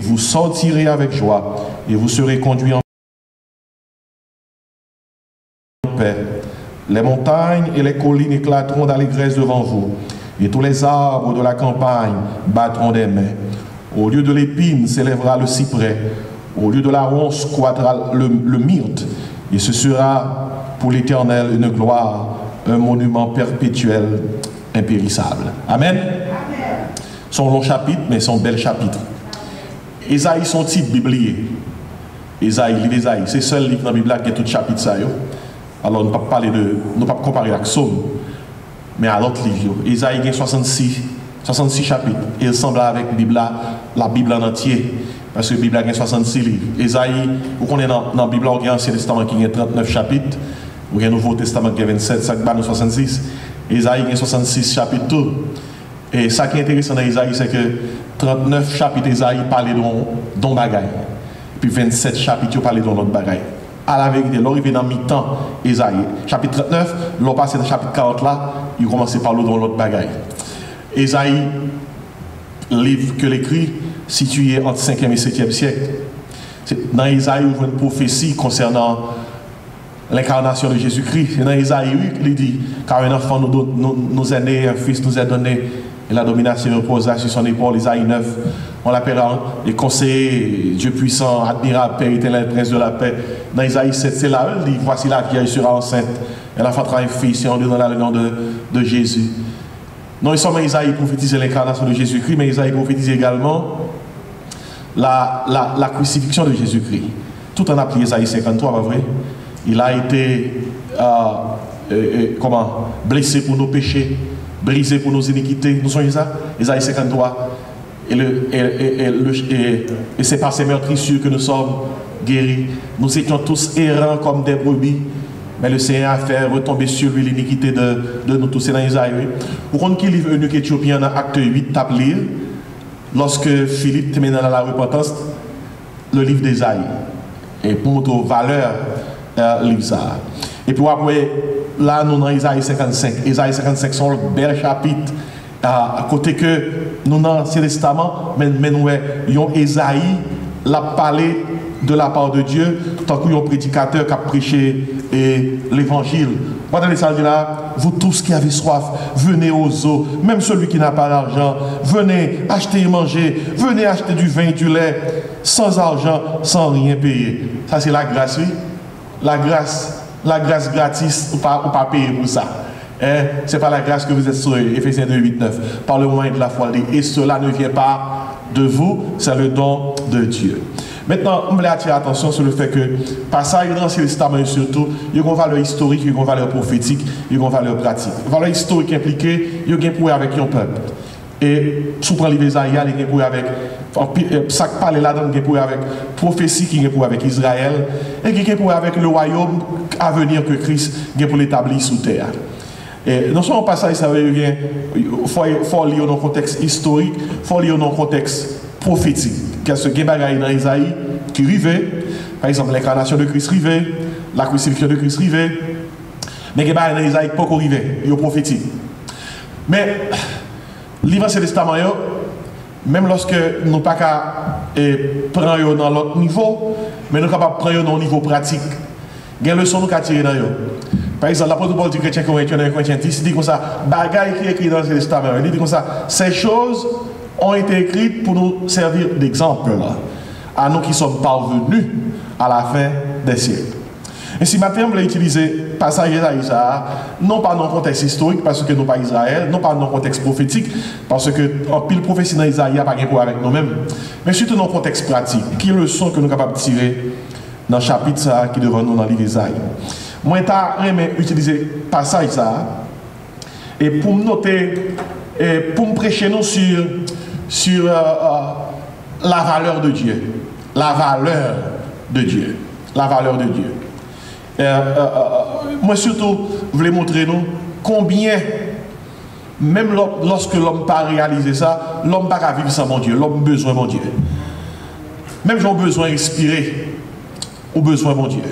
vous sortirez avec joie et vous serez conduits en paix. Les montagnes et les collines éclateront d'allégresse devant vous, et tous les arbres de la campagne battront des mains. Au lieu de l'épine s'élèvera le cyprès, au lieu de la ronce croîtra le myrte, et ce sera pour l'Éternel une gloire, un monument perpétuel, impérissable. Amen. Son long chapitre, mais son bel chapitre. Ésaïe, son titre biblique. Ésaïe, livre Ésaïe, c'est le seul livre dans la Bible qui a tout chapitre ça. Alors, nous ne pouvons pas parler de, nous pas comparer avec Somme, mais à l'autre livre. Ésaïe a 66 chapitres. Il ressemble avec la Bible en entier. Parce que la Bible a 66 livres. Ésaïe, vous connaissez dans la Bible, il y a l'Ancien Testament qui a 39 chapitres. Ou il y a le Nouveau Testament qui a 27, ça qui 66. Ésaïe a 66 chapitres tout. Et ça qui est intéressant dans Ésaïe, c'est que 39 chapitres d'Ésaïe parlent d'un bagaille. Puis 27 chapitres parlent d'un autre bagaille. À la vérité, l'arrivée dans mi-temps, Ésaïe, chapitre 39, l'on passe dans le chapitre 40 là, il commence à parler dans l'autre bagaille. Ésaïe, livre que l'écrit, situé entre 5e et 7e siècle. Dans Ésaïe, on voit une prophétie concernant l'incarnation de Jésus-Christ. Dans Ésaïe 8, il dit, car un enfant nous est né, un fils nous est donné, et la domination reposera sur son épaule. Ésaïe 9, on l'appellera les conseillers, Dieu puissant, admirable, Père éternel, prince de la paix. Dans Ésaïe 7, c'est là, il dit, voici la vieille sera enceinte, elle enfantera un fils, et on dit dans le nom de Jésus. Non seulement Ésaïe prophétise l'incarnation de Jésus-Christ, mais Ésaïe prophétise également la crucifixion de Jésus-Christ. Tout en appelé Ésaïe 53, pas vrai? Il a été blessé pour nos péchés, brisé pour nos iniquités. Nous sommes ça? Ésaïe 53. Et c'est par ces meurtrissures que nous sommes guéris. Nous étions tous errants comme des brebis. Mais le Seigneur a fait retomber sur lui l'iniquité de nous tous. C'est dans Isaïe. Vous comprenez qu'il livre eunuque éthiopien dans Acte 8, tape lire, lorsque Philippe te mène à la repentance, le livre d'Isaïe. Et pour montrer valeur, livre ça. Et puis après, là, nous dans Isaïe 55. Isaïe 55 sont le bel chapitre. À côté que nous dans l'Ancien Testament, mais nous avons Isaïe, l'a parlé de la part de Dieu, tant qu'il y a un prédicateur qui a prêché l'évangile. Regardez ça, là, vous tous qui avez soif, venez aux eaux, même celui qui n'a pas d'argent, venez acheter et manger, venez acheter du vin et du lait, sans argent, sans rien payer. Ça, c'est la grâce, oui. La grâce gratis, ou pas payer pour ça. Ce n'est pas la grâce que vous êtes sur Éphésiens 2, 8, 9. Par le moyen de la foi, et cela ne vient pas de vous, c'est le don de Dieu. Maintenant, on voulait attirer l'attention sur le fait que, passage dans l'Ancien Testament surtout, il y a une valeur historique, il y a une valeur prophétique, il y a une valeur pratique. La valeur historique impliquée, il y a un pouvoir avec un peuple. Et, sous le livre d'Isaïe, il y a un pouvoir avec, ça qui parle là-dedans, il y a un pouvoir avec prophétie, il y a un pouvoir avec Israël, et il y a un pouvoir avec le royaume à venir que Christ a pour l'établir sous terre. Et non seulement passage, ça veut dire il faut lire dans un contexte historique, il faut lire dans un contexte prophétique. Qu'est-ce que bagaille dans Isaïe qui arrivait, par exemple l'incarnation de Christ arrivait, la crucifixion de Christ arrivait, mais bagaille dans Isaïe pas arrivé, il est prophétique. Mais livre Ancien Testament, même lorsque nous pas qu'à prendre dans l'autre niveau, mais nous sommes capables de prendre dans le niveau pratique. Il y a une leçon nous tirer dans eux. Par exemple, l'apôtre Paul du chrétien corinthien dans Corinthiens 10, il dit comme ça, bagaille qui est écrit dans l'Ancien Testament, il dit comme ça, ces choses ont été écrites pour nous servir d'exemple à nous qui sommes parvenus à la fin des siècles. Et si maintenant, on va utiliser passage d'Isaïe, non pas dans le contexte historique, parce que nous pas Israël, non pas dans le contexte prophétique, parce que en pile prophétie dans Isaïe, il n'y a pas de avec nous-mêmes, mais surtout dans le contexte pratique. Qui est le leçon que nous sommes capables de tirer dans le chapitre qui est devant nous dans le livre d'Isaïe? Moi, je utiliser passage ça, et pour me noter, et pour me prêcher nous sur la valeur de Dieu. La valeur de Dieu. La valeur de Dieu. Moi surtout, je voulais montrer nous combien, même lorsque l'homme n'a pas réalisé ça, l'homme n'a pas vivre sans mon Dieu. L'homme a besoin de mon Dieu. Même j'ai besoin de respirer, ou besoin de mon Dieu.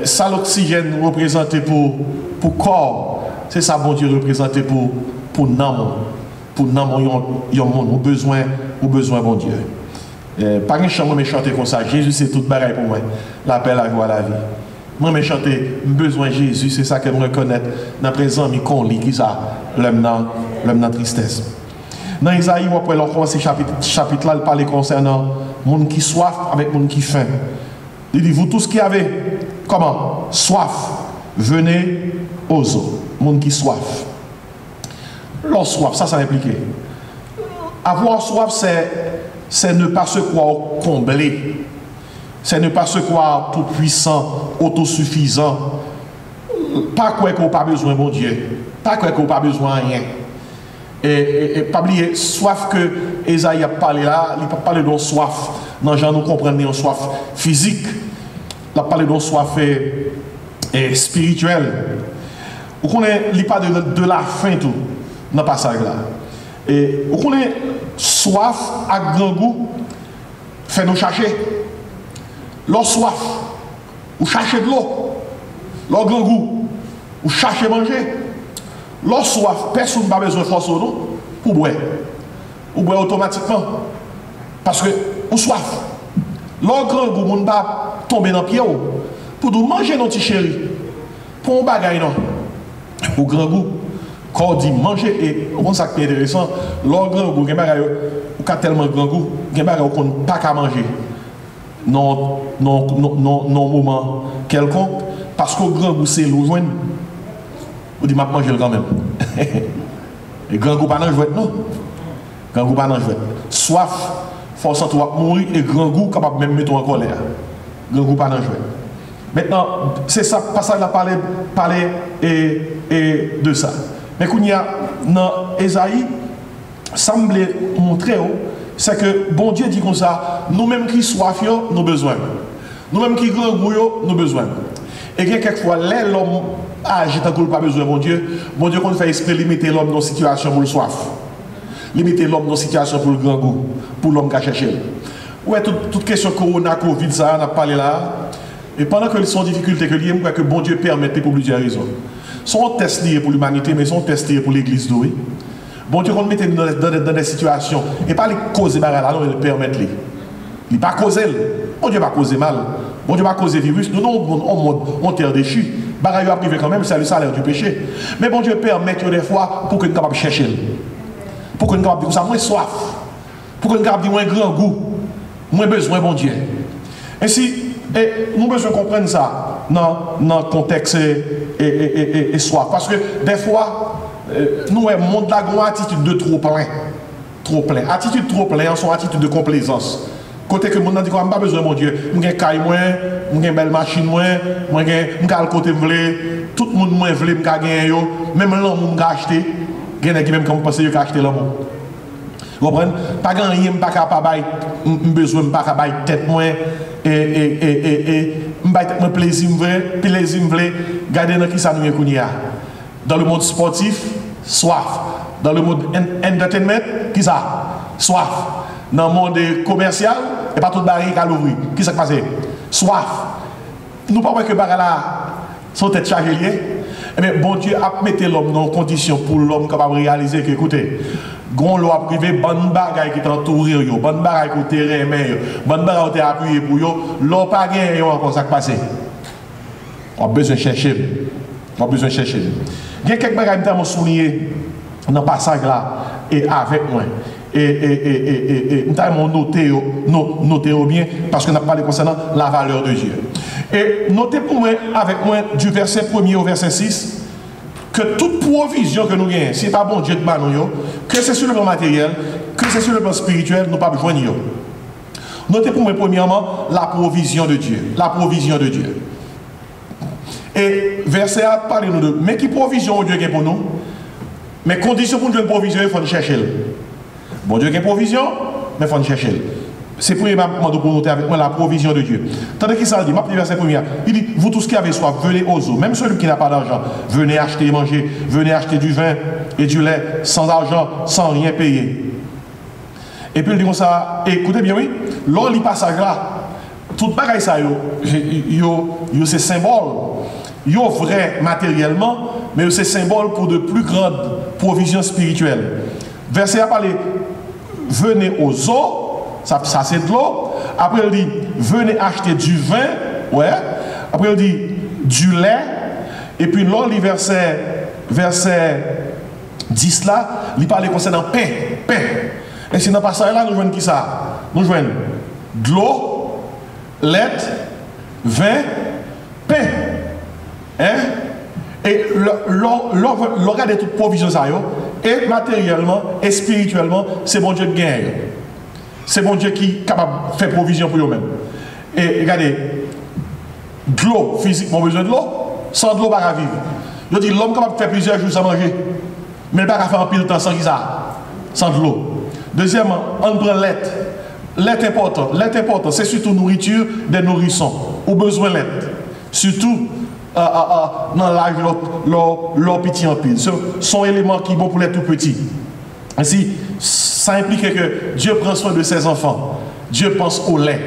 Ça, l'oxygène représenté pour corps, c'est ça, mon Dieu, représenté pour l'âme. Pour nous, nous avons besoin de mon Dieu. Pas un chant, moi, chanter comme ça. Jésus, c'est tout pareil pour moi. La paix, la joie, la vie. Moi, je chante, besoin de Jésus, c'est ça que je reconnais dans le présent, mais qu'on lit, qui ça, l'homme dans tristesse. Dans Isaïe, on peut commencer chapitre-là, il parle concernant les gens qui soif avec les gens qui faim. Il dit, vous tous qui avez, comment? Soif, venez aux eaux. Les gens qui soif. Leur soif, ça implique. Avoir soif, c'est ne pas se croire comblé. C'est ne pas se croire tout puissant, autosuffisant. Pas quoi qu'on n'a pas besoin, mon Dieu. Pas quoi qu'on n'a pas besoin de rien. Et pas oublier, soif que Esaïe a parlé là, il n'a pas parlé de soif. Non, gens nous comprennent une soif physique. Il a parlé de soif spirituelle. Vous connaissez, il parle de la faim tout, dans le passage là. Et vous connaissez, soif à grand goût, fait nous chercher. Leur soif, ou chercher de l'eau. Leur grand goût, ou chercher manger. Leur soif, personne n'a pas besoin de force pour boire. Ou boire automatiquement. Parce que, ou soif. Leur grand goût, on ne va pas tomber dans le pied. Pour nous manger nos petits chéris. Pour un bagage, non. Au grand goût. Quand on dit manger, et on ça qui est intéressant, leur grand goût, il y a tellement grand goût, il y a qu'on ne pas qu'à manger. Non moment quelconque, parce qu'au grand goût, c'est l'eau joindre. On dit, je vais manger quand même. Et grand goût, pas dans le jouet, non. Grand goût, pas dans le jouet. Soif, force à toi mourir, et grand goût, capable même mettre en colère. Grand goût, pas dans le jouet. Maintenant, c'est ça, passage là, parler et de ça. Mais quand il y a dans Esaïe, semblait montrer, c'est que bon Dieu dit comme ça, nous-mêmes qui soifions, nous besoin. Nous-mêmes qui grand goût, nous besoin. Et quelquefois, l'homme agit tant qu'il n'a pas besoin, bon Dieu, qu'on fait exprès limiter l'homme dans une situation pour le soif. Limiter l'homme dans une situation pour le grand goût, pour l'homme qui a cherché. Ouais, toute question corona, Covid, ça, on a parlé là. Et pendant que sont en difficulté, je crois que bon Dieu permet pour plusieurs raisons. Son test lié pour l'humanité, mais son test lié pour l'église douée. Bon Dieu, qu'on mette dans des situations, et pas les causer mal, alors il permet les. Il ne pas causer. Bon Dieu va causer mal. Bon Dieu va causer virus. Nous, on terre déchu. Bagaille a privé quand même, c'est le salaire du péché. Mais bon Dieu permet des fois pour que nous capable chercher. Pour que nous capable dire ça, moins soif. Pour que nous capable dire moins grand goût. Moins besoin, bon Dieu. Ainsi, nous besoin comprendre ça dans le contexte et soif. Parce que des fois, nous, le monde là, une attitude de trop plein. Trop plein. Attitude trop plein, son attitude de complaisance. Côté que mon dit qu'on n'a pas besoin, mon Dieu. Je suis caille moins, je suis une belle machine moins, je suis le côté vle, tout le monde moins vle, je suis gagné, même l'homme je acheté. Il y a qui même comme penser qu'il a acheté l'homme. Vous comprenez? Pas gagner, pas capable, besoin, pas capable tête moins et me plaisir vle, garder dans qui ça nous est. Dans le monde sportif, soif. Dans le monde entertainment, qui ça? Soif. Dans le monde commercial, et pas tout baril qu'à l'ouvrir. Qui s'est passé? Soif. Nous ne pouvons pas que baril là, son tête chargée. Mais bon Dieu a mis l'homme dans une condition pour l'homme capable de réaliser que, écoutez, gon loi privée, bonne bagaille qui t'entoure, bonne bagaille qui t'est remet, bonne bagaille qui t'est appuyé pour yo, l'on pas gagné encore ça qui passe. On a besoin de chercher. On a besoin de chercher. Il y a quelques bagailles qui m'ont souligné dans le passage là, et avec moi. Et nous avons noté bien parce qu'on a parlé concernant la valeur de Dieu. Et notez pour moi, avec moi, du verset 1er au verset 6, que toute provision que nous gagnons, ce n'est pas bon Dieu de nous, que c'est sur le plan matériel, que c'est sur le plan spirituel, nous ne pouvons pas joindre. Notez pour moi, premièrement, la provision de Dieu. La provision de Dieu. Et verset A parle nous de, mais qui provision Dieu gagne pour nous? Mais condition pour nous de provision, il faut chercher. Bon Dieu a une provision, mais il faut chercher. C'est pour noter avec moi la provision de Dieu. Tandis qu'il s'en dit, ma verset premier, il dit, vous tous qui avez soif, venez aux eaux. Même celui qui n'a pas d'argent, venez acheter et manger, venez acheter du vin et du lait, sans argent, sans rien payer. Et puis il dit comme ça, écoutez bien, oui, lors du passage là, tout pareil ça, c'est symbole. Yo vrai matériellement, mais c'est symbole pour de plus grandes provisions spirituelles. Verset a parlé, venez aux eaux, ça c'est de l'eau. Après il dit, venez acheter du vin, ouais. Après il dit, du lait. Et puis là, le verset 10 là, il parle concernant pain. Et si dans le passage là, nous jouons qui ça? Nous jouons de l'eau, lait, vin, pain. Hein? Et regardez toute provision ça, et matériellement et spirituellement, c'est bon Dieu qui gagne. C'est bon Dieu qui est capable de faire provision pour eux-mêmes. Et regardez, de l'eau, physiquement besoin de l'eau, sans de l'eau, pas vivre. Je dis, l'homme est capable de faire plusieurs jours sans manger, mais il ne peut pas faire un pile de temps sans ça, sans de l'eau. Deuxièmement, on prend lait. Lait important, c'est surtout nourriture des nourrissons, ou besoin de lait. Surtout, dans l'âge leur petit en pile. Ce sont éléments qui sont bons pour les tout petits. Ainsi, ça implique que Dieu prend soin de ses enfants. Dieu pense au lait.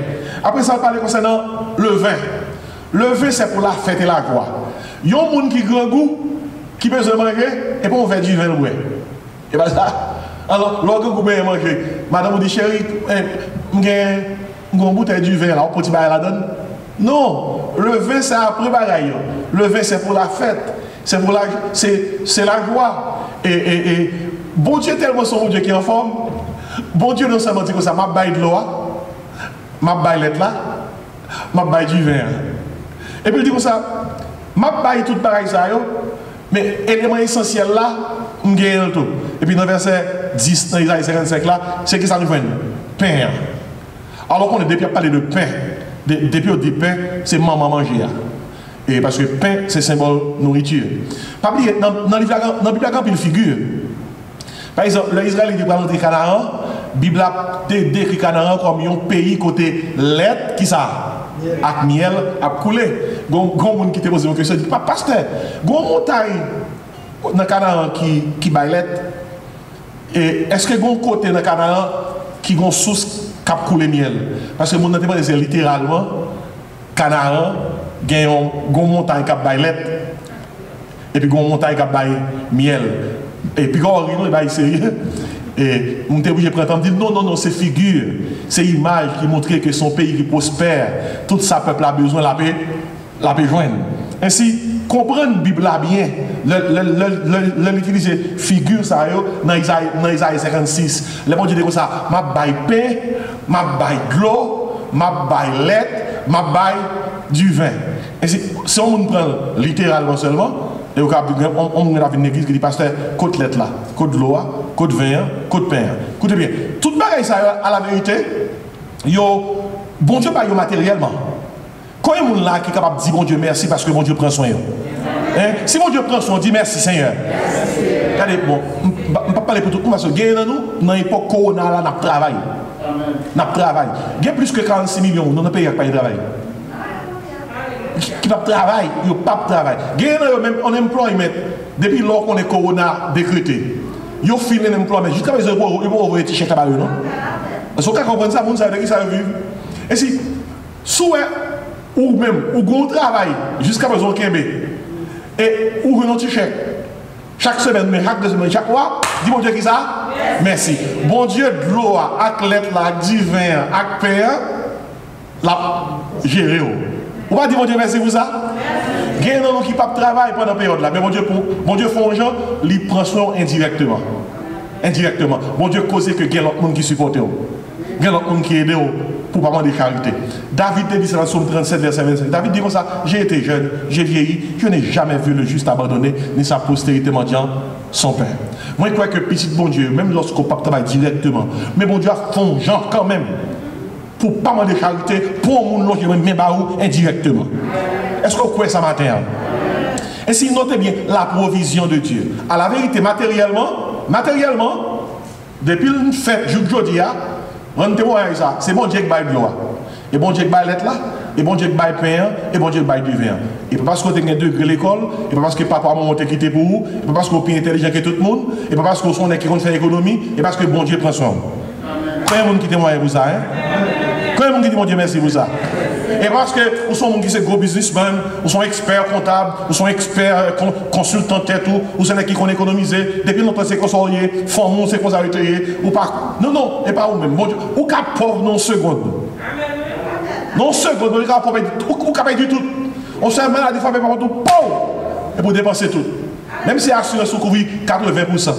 Après ça, on parle concernant le vin. Le vin, c'est pour la fête et la joie. Il y a un monde qui a grand goût, qui peut se manger, et puis on fait du vin. Et bien ça, alors, lorsque vous pouvez manger, madame dit, chérie, j'ai une bouteille du vin, là, on peut la donne. Non, le vin c'est après bagaille. Le vin c'est pour la fête, c'est la joie. Et bon Dieu tellement son bon Dieu qui est en forme. Bon Dieu non seulement dit que ça m'a baillé de l'eau, m'a baillé là, m'a baillé du vin. Et puis il dit comme ça, m'a baillé tout pareil ça mais l'élément essentiel là, on gagne tout. Et puis dans le verset 10 dans Isaïe 55 là, c'est que ça nous fait pain. Alors qu'on est depuis à parler de pain. Depuis au début, c'est maman manger. Et parce que pain, c'est symbole nourriture. Pas oublier, dans la Bible, il y a une figure. Par exemple, l'Israël qui va rentrer Canaan, la Bible a décrit Canaan comme un pays côté lait, qui ça? Avec miel, à couler. Grand monde qui te pose une question, dit, pasteur, grand montagne dans Canaan qui baille lait. Et est-ce que grand côté dans Canaan qui a une source cap couler miel? Parce que mon entendement c'est littéralement Canaan gagne une montagne cap baille lait et puis une montagne cap baille miel et puis quand on baille sérieux et on était obligé de prendre dire non c'est figure, c'est image qui montrait que son pays qui prospère, tout ça peuple a besoin la paix joindre. Ainsi comprendre la Bible là bien, l'utiliser figure ça dans Isaïe 56. Le bon Dieu dit comme ça, m'a baille pain, m'a baille de l'eau, m'a baille lait, m'a baille du vin. Et si on prend littéralement seulement, et on a une église qui dit pasteur, côte lait là, côte de l'eau, côte vin, côte pain. Écoutez bien, tout bagaille ça à la vérité, yo bon Dieu pas yo matériellement. Quand il y a un là qui est capable de dire bon Dieu merci parce que bon Dieu prend soin. Hein? Si bon Dieu prend soin, on dit merci Seigneur. Regardez, bon, je ne vais pas parler pour tout le monde parce que dans l'époque Corona, là, nous travaillons. Nous travaillons. Il y a plus que 46 millions dans le pays qui n'ont pas de travail. Qui ne travaillent, ils n'ont pas de travail. On emploie, depuis lors qu'on est Corona décrété, ils ont fini l'emploi, jusqu'à présent, ils vont envoyer des chèques à eux, non? Parce qu'on comprend ça, vous savez qui ça vivre. Et si, soit, ou même, ou gros travail, jusqu'à présent, et ou un petit chèque. Chaque semaine, mais chaque 2 semaines, chaque mois, dis bon Dieu qui ça? Merci. Bon Dieu de l'eau, avec l'aide, avec du vin, avec pain, la gérer. Ou pas dire bon Dieu merci pour ça? Il y a des gens qui ne peuvent pas travailler pendant la période là, mais bon Dieu fait un gens, il prend soin indirectement. Indirectement. Bon Dieu cause que il y a d'autres gens qui supportent. Il y a d'autres gens qui aident pour ne pas demander charité. David dit ça dans Psaume 37, verset 25. David dit comme ça, j'ai été jeune, j'ai vieilli, je n'ai jamais vu le juste abandonné, ni sa postérité mendiant son père. Moi, je crois que petit bon Dieu, même lorsqu'on ne peut pas travailler directement, mais bon Dieu a fond genre quand même, pour ne pas demander charité, pour un monde qui même indirectement. Est-ce que vous croyez ça matin? Et si notez bien la provision de Dieu. À la vérité, matériellement, depuis une fête, jeudi, c'est bon Dieu qui baille de l'eau. Et bon Dieu qui baille là, et bon Dieu qui baille pain, et bon Dieu qui baille du vin. Et pas parce que vous avez 2 degrés à l'école, et pas parce que papa maman t'a quitté pour vous, et pas parce que vous êtes plus intelligent que tout le monde, et pas parce que vous êtes qui fait l'économie, et parce que bon Dieu prend soin. Combien de monde qui témoigne pour ça? Combien de monde qui dit bon Dieu merci pour ça? Et parce que vous sont qui sont gros businessmen, vous sont experts comptables, vous sont experts consultants tête ou c'est qui qu'on économiser, depuis longtemps c'est qu'on soit fameux, c'est qu'on a été, ou pas. Non, non, et pas vous-même. Bon Dieu, ou qu'à pauvre non seconde. Non seconde, ou qu'à payer du tout. On se met à des fois, mais par tout, et pour dépenser tout. Même si l'assurance couvre 80%.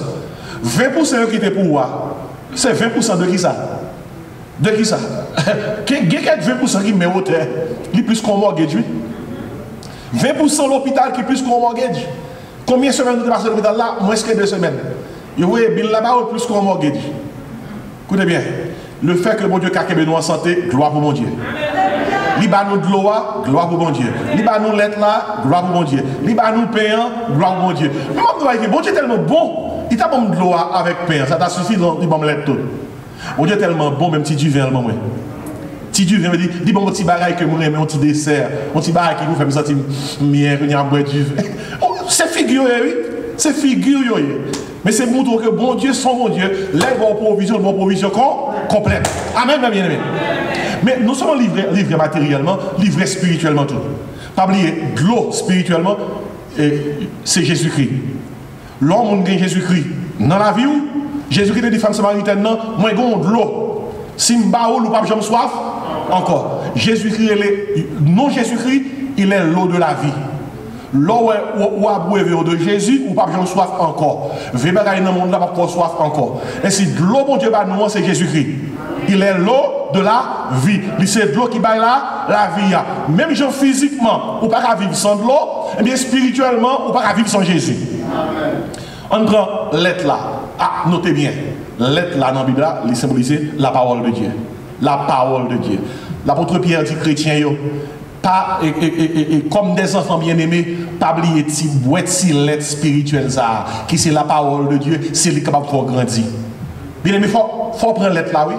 20% qui était pour moi, c'est 20% de qui ça? De qui ça? Il y a 20% qui met au terre, qui plus qu'on mortgage. 20% l'hôpital qui plus qu'on mortgage. Combien de semaines nous passons à l'hôpital là? Moins que 2 semaines. Vous voyez, Bill là-bas, plus qu'on mortgage. Écoutez bien, le fait que mon Dieu caque nous en santé, gloire pour mon Dieu. Liba nous de l'eau, gloire pour mon Dieu. Liba nous lettre là, gloire pour mon Dieu. Liba nous payant, gloire pour mon Dieu. Mais mon Dieu est tellement bon, il t'a bon de l'eau avec payant, ça t'a suffi, il va me lettre tout. Mon Dieu est tellement bon, même si tu viens, moi. Si tu viens, me dit bon, petit bagaille que moi, mais un petit dessert, un petit bagaille qui vous fait me sentir mieux, que nous avons du vin. C'est figure, oui. C'est figure, oui. Mais c'est pour que bon Dieu, son bon Dieu, lève vos provisions complète. Amen, bien aimé. Mais nous sommes livrés matériellement, livrés spirituellement tout. Pas oublier, l'eau spirituellement, c'est Jésus-Christ. L'homme qui est Jésus-Christ. Dans la vie où Jésus-Christ dit femme samaritaine, non, moi j'ai de l'eau. Si je ou pas j'ai soif, encore. Jésus-Christ, non Jésus-Christ, il est l'eau de la vie. L'eau ou à boire de Jésus ou pas j'ai soif encore. Véberay dans le monde là pas soif encore. Et si l'eau mon Dieu va nous c'est Jésus-Christ. Il est l'eau de la vie. C'est de l'eau qui baille là, la vie. Même gens physiquement, ou pas vivre sans de l'eau, et bien spirituellement, ou pas vivre sans Jésus. On prend l'être là. Ah, notez bien. L'être là dans la Bible, il symbolise la parole de Dieu. La parole de Dieu. L'apôtre Pierre dit chrétien, pas, et comme des enfants bien-aimés, pas oublier si l'être spirituel, ça, qui c'est la parole de Dieu, c'est lui capable de faire grandir. Bien aimé, il faut prendre l'être là, oui.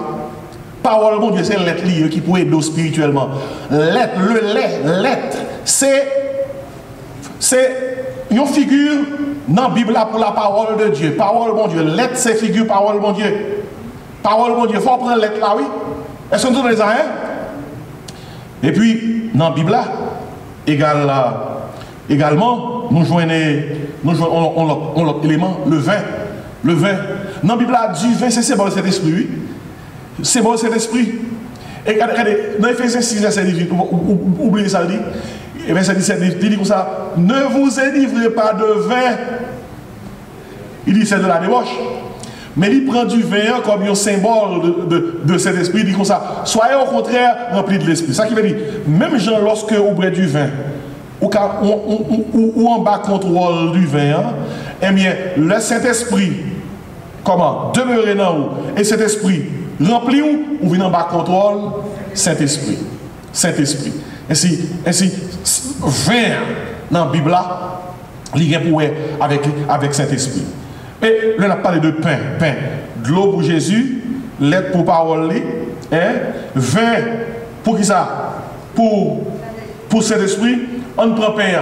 Parole, mon Dieu, c'est l'être lié qui peut aider spirituellement. L'être, l'être, c'est une figure dans la Bible pour la parole de Dieu. Parole, mon Dieu. L'être, c'est figure, parole, mon Dieu. Parole, mon Dieu. Il faut prendre l'être là, oui. Est-ce que nous sommes les uns? Et puis, dans la Bible, également, nous joignons l'autre élément, le vin. Le vin. Dans la Bible, du vin, c'est bon cet esprit, oui. C'est bon cet esprit. Et regardez, dans Ephésiens 6, verset 18, oubliez ça, dit. Et verset 17, il dit comme ça, ne vous énivrez pas de vin. Il dit c'est de la débauche. Mais il prend du vin comme un symbole de cet esprit. Il dit comme ça, soyez au contraire remplis de l'esprit. Ça qui veut dire, même gens, lorsque vous buvez du vin, ou en bas contrôle du vin, eh bien, le Saint-Esprit, comment? Demeurer dans vous. Et cet esprit, rempli ou vient en bas contrôle? Saint-Esprit. Saint-Esprit. Ainsi, vin dans la Bible, il y a pour avec Saint-Esprit. Et là, on a parlé de pain. De l'eau pour Jésus, l'aide pour parole, vin pour qui ça? Pour Saint-Esprit, on prend pain.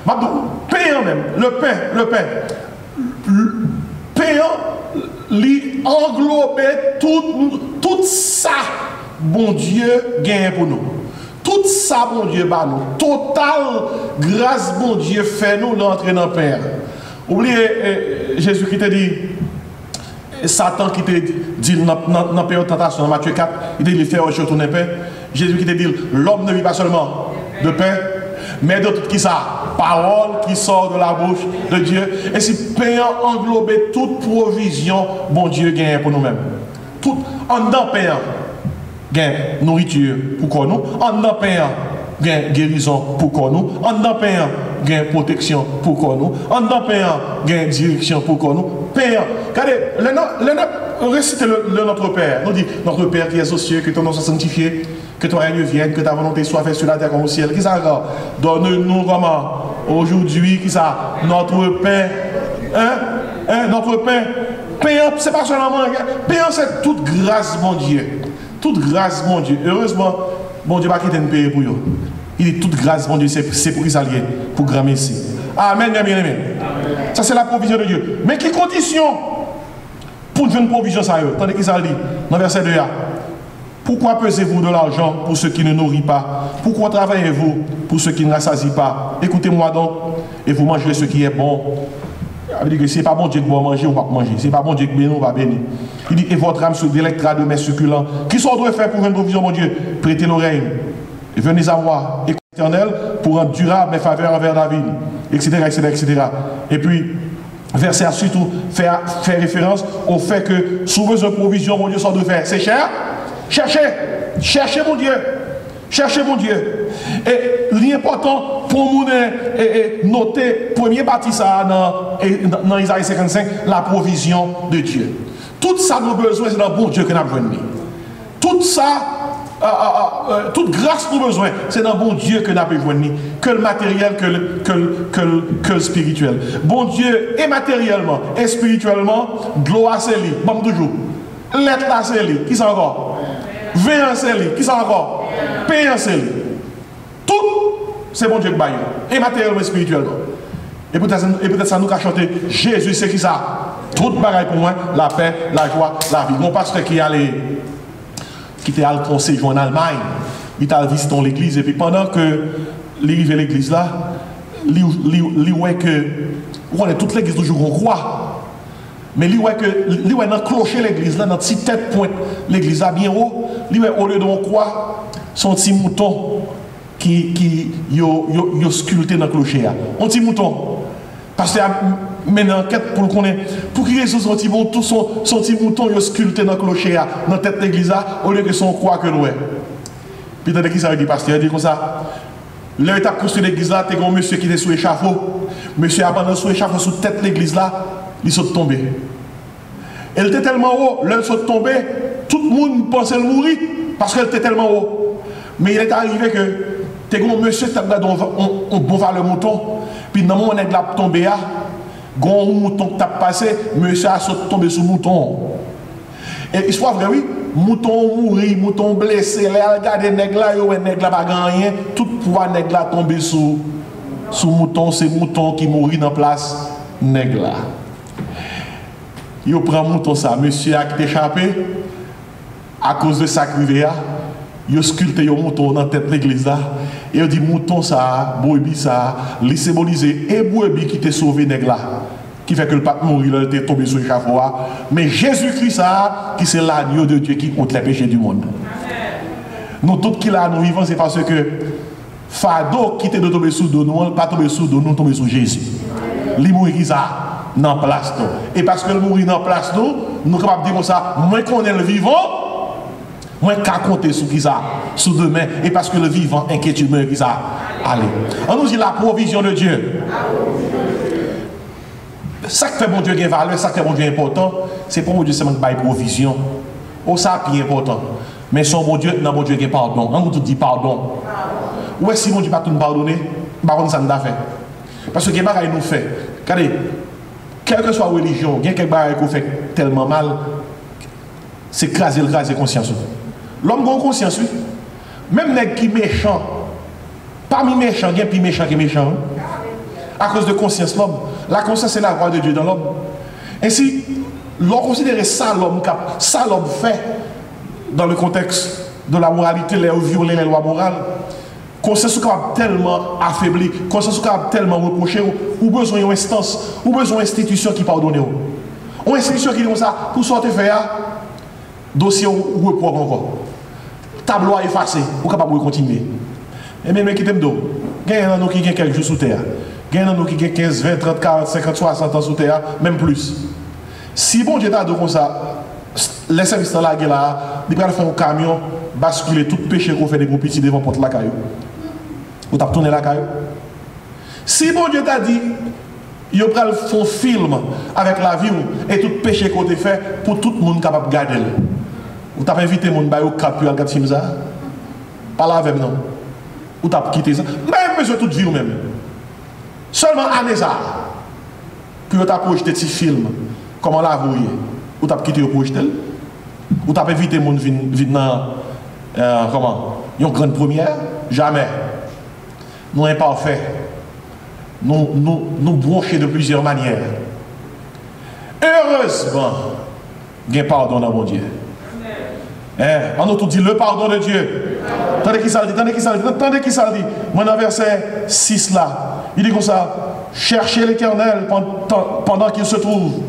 Pain même, le pain. Pain, il englobe tout ça, bon Dieu, gagne pour nous. Tout ça, bon Dieu, bah nous. Total grâce, bon Dieu, fait nous l'entrée dans le Père. Oubliez, Jésus qui te dit, Satan qui te dit dans la période de tentation, dans Matthieu 4, il dit, il fait autre chose, tourner pain. Jésus qui te dit, l'homme ne vit pas seulement de pain, mais de tout qui ça, parole qui sort de la bouche de Dieu. Et si pain englobe toute provision, bon Dieu gagne pour nous-mêmes. Tout en dedans pain, gagne nourriture pour nous, en dedans pain, gagne guérison pour nous, en dedans pain, gagne protection pour nous, en dedans pain, gagne direction pour nous. Père, regardez, récitez le Notre Père. Nous dit, notre Père qui est aux cieux, que ton nom soit sanctifié, que ton règne vienne, que ta volonté soit faite sur la terre comme au ciel. Qui ça? Donne-nous comment aujourd'hui, qui ça? Notre pain. Notre pain. Pain, c'est pas seulement pain, c'est toute grâce, mon Dieu. Toute grâce, mon Dieu. Heureusement, mon Dieu va quitter une paix pour eux. Il dit toute grâce, mon Dieu, c'est pour qu'ils s'allient, pour grand Messie. Amen, bien aimé. Ça, c'est la provision de Dieu. Mais quelles conditions pour une provision, ça y est? Tandis qu'il s'en dit, dans verset 2, Pourquoi pesez-vous de l'argent pour ceux qui ne nourrit pas? Pourquoi travaillez-vous pour ceux qui ne rassasient pas? Écoutez-moi donc, et vous mangerez ce qui est bon. Il dit que ce n'est pas bon Dieu que vous mangez ou pas manger. Ce n'est pas bon Dieu que vous va bénir. Il dit, et votre âme se délectera de mes succulents. Qui sont doit faire pour une provision, mon Dieu? Prêtez l'oreille. Et venez à moi, écoutez l'Éternel, pour rendre durable mes faveurs envers David, etc., etc., etc. Et puis, verset à suite, fait référence au fait que sous besoin de provision, mon Dieu, sont de faire. C'est cher? Cherchez mon Dieu. Cherchez mon Dieu. Et l'important pour nous noter, premier partie ça dans Isaïe 55, la provision de Dieu. Tout ça, nos besoins, c'est dans le bon Dieu que nous avons besoin. Tout ça, toute grâce nous besoin, c'est dans le bon Dieu que nous avons besoin. Que le matériel, que le spirituel. Bon Dieu, et matériellement, et spirituellement, gloire c'est lui. Bon, toujours. L'être là c'est lui. Qui s'en encore? Vin c'est lui. Qui s'en encore? Payant c'est lui. Tout, c'est bon Dieu qui baille. Et matériellement, et spirituellement. Et peut-être ça nous a chanté, Jésus c'est qui ça? Tout bagaille pour moi, la paix, la joie, la vie. Mon pasteur qui était à le conseil en Allemagne, il t'a visité l'église, et puis pendant que il arrivait à l'église là, il voit que on est toute l'église toujours on croit. Mais il voit que il voit dans clocher l'église là, dans petite tête pointe l'église là bien haut, il voit au lieu de on croit son petit mouton qui yo sculpté dans le clocher là. Un petit mouton. Parce que maintenant enquête pour connaître pour qu'il raison son petit mouton son petit mouton yo sculpté dans le clocher là, dans tête l'église là au lieu que son croix que l'ouest. Puis t'as qui ça dit pasteur dit comme ça. Là il a construit l'église là, t'es un monsieur qui était sous échafaud. Monsieur abandonné sous échafaud sous tête l'église là, il saute tombé. Elle était tellement haut, là il saute tombé, tout le monde pensait le mourir parce qu'elle était tellement haut. Mais il est arrivé que t'es un monsieur qui a un bon valeur mouton, puis dans le moment où il a tombé, un mouton qui a passé, monsieur a sauté tombé sous le mouton. Et il soit vrai, oui, mouton mourir, mouton blessé, là, regardez nègre là, yo, nègre là pas rien, tout pouvoir nègre là tomber sous mouton, c'est mouton qui mourit dans place nègre là. Il prend mouton ça, monsieur a échappé à cause de sa crivé. Il a sculpté un mouton dans la tête de l'église là. Et il dit mouton ça, brebis ça, il symbolise et brebis qui t'a sauvé nègre là. Qui fait que le pape mourir, il était tombé sur le l'échafaud. Mais Jésus-Christ ça, qui c'est l'agneau de Dieu qui compte les péchés du monde. Nous tous qui là nous vivons, c'est parce que fardeau qui était de tomber sous nous, pas tomber sous nous, tomber sous Jésus. Il mourit qui ça dans place nous. Et parce que le mourir dans place nous, nous sommes capables de dire comme ça, moins qu'on est le vivant, moins qu'à compter sur qui ça, sous demain. Et parce que le vivant inquiétude moins qui ça. Allez. On nous dit la provision de Dieu. Ça qui fait mon Dieu qui a valeur, ça qui fait mon Dieu important, c'est pour mon Dieu c'est une provision. Oh ça c'est important. Mais son bon Dieu, non mon Dieu qui pardon. On nous dit pardon. Ou est-ce que mon Dieu pas tout nous pardonner? Baron ça nous a fait. Parce que quelque chose nous fait. Regardez, quelle que soit la religion, il y a quelque chose qui fait tellement mal, c'est craser la conscience. L'homme a une conscience, oui. Même les qui méchant, parmi méchants, il y a plus méchant que méchant. À cause de conscience l'homme. La conscience c'est la voix de Dieu dans l'homme. Ainsi, l'on considère ça l'homme fait dans le contexte de la moralité, les violer les lois morales. Conscience est tellement affaibli, conscience est tellement reproché, ou besoin d'une instance, ou besoin d'une institution qui pardonne. Une institution qui dit comme ça, pour sortir faire, dossier ou reprendre encore. Tableau effacé, ou capable de continuer. Et même qui t'aime d'eau, il y a qui ont quelques jours sous terre. Il y a qui ont 15, 20, 30, 40, 50, 60 ans sous terre, même plus. Si bon Dieu t'a dit comme ça, les services dans la guerre là, ils vont faire un camion, basculer tout péché qu'on fait des gros petits devant porte la caillou. Ou t'as tourné la caillou. Si bon Dieu t'a dit, il va faire un film avec la vie et tout péché qu'on a fait pour tout le monde capable de garder. Ou t'as invité le monde à regarder le film ça? Pas là avec non. Ou t'as quitté ça? Même besoin toute vie ou même. Seulement année ça. Puis tu as projeté ce film. Comment la voyez? Ou tu as quitté le projeté? Ou tu as invité le monde à venir comment? Une grande première? Jamais. Nous imparfaits. Nous bronchons de plusieurs manières. Heureusement, il y a pardon dans mon Dieu. On nous tout dit le pardon de Dieu. Tendez qui ça dit, tendez qui ça dit, tendez qui ça dit. Moi dans verset 6 là, il dit comme ça, cherchez l'Éternel pendant qu'il se trouve.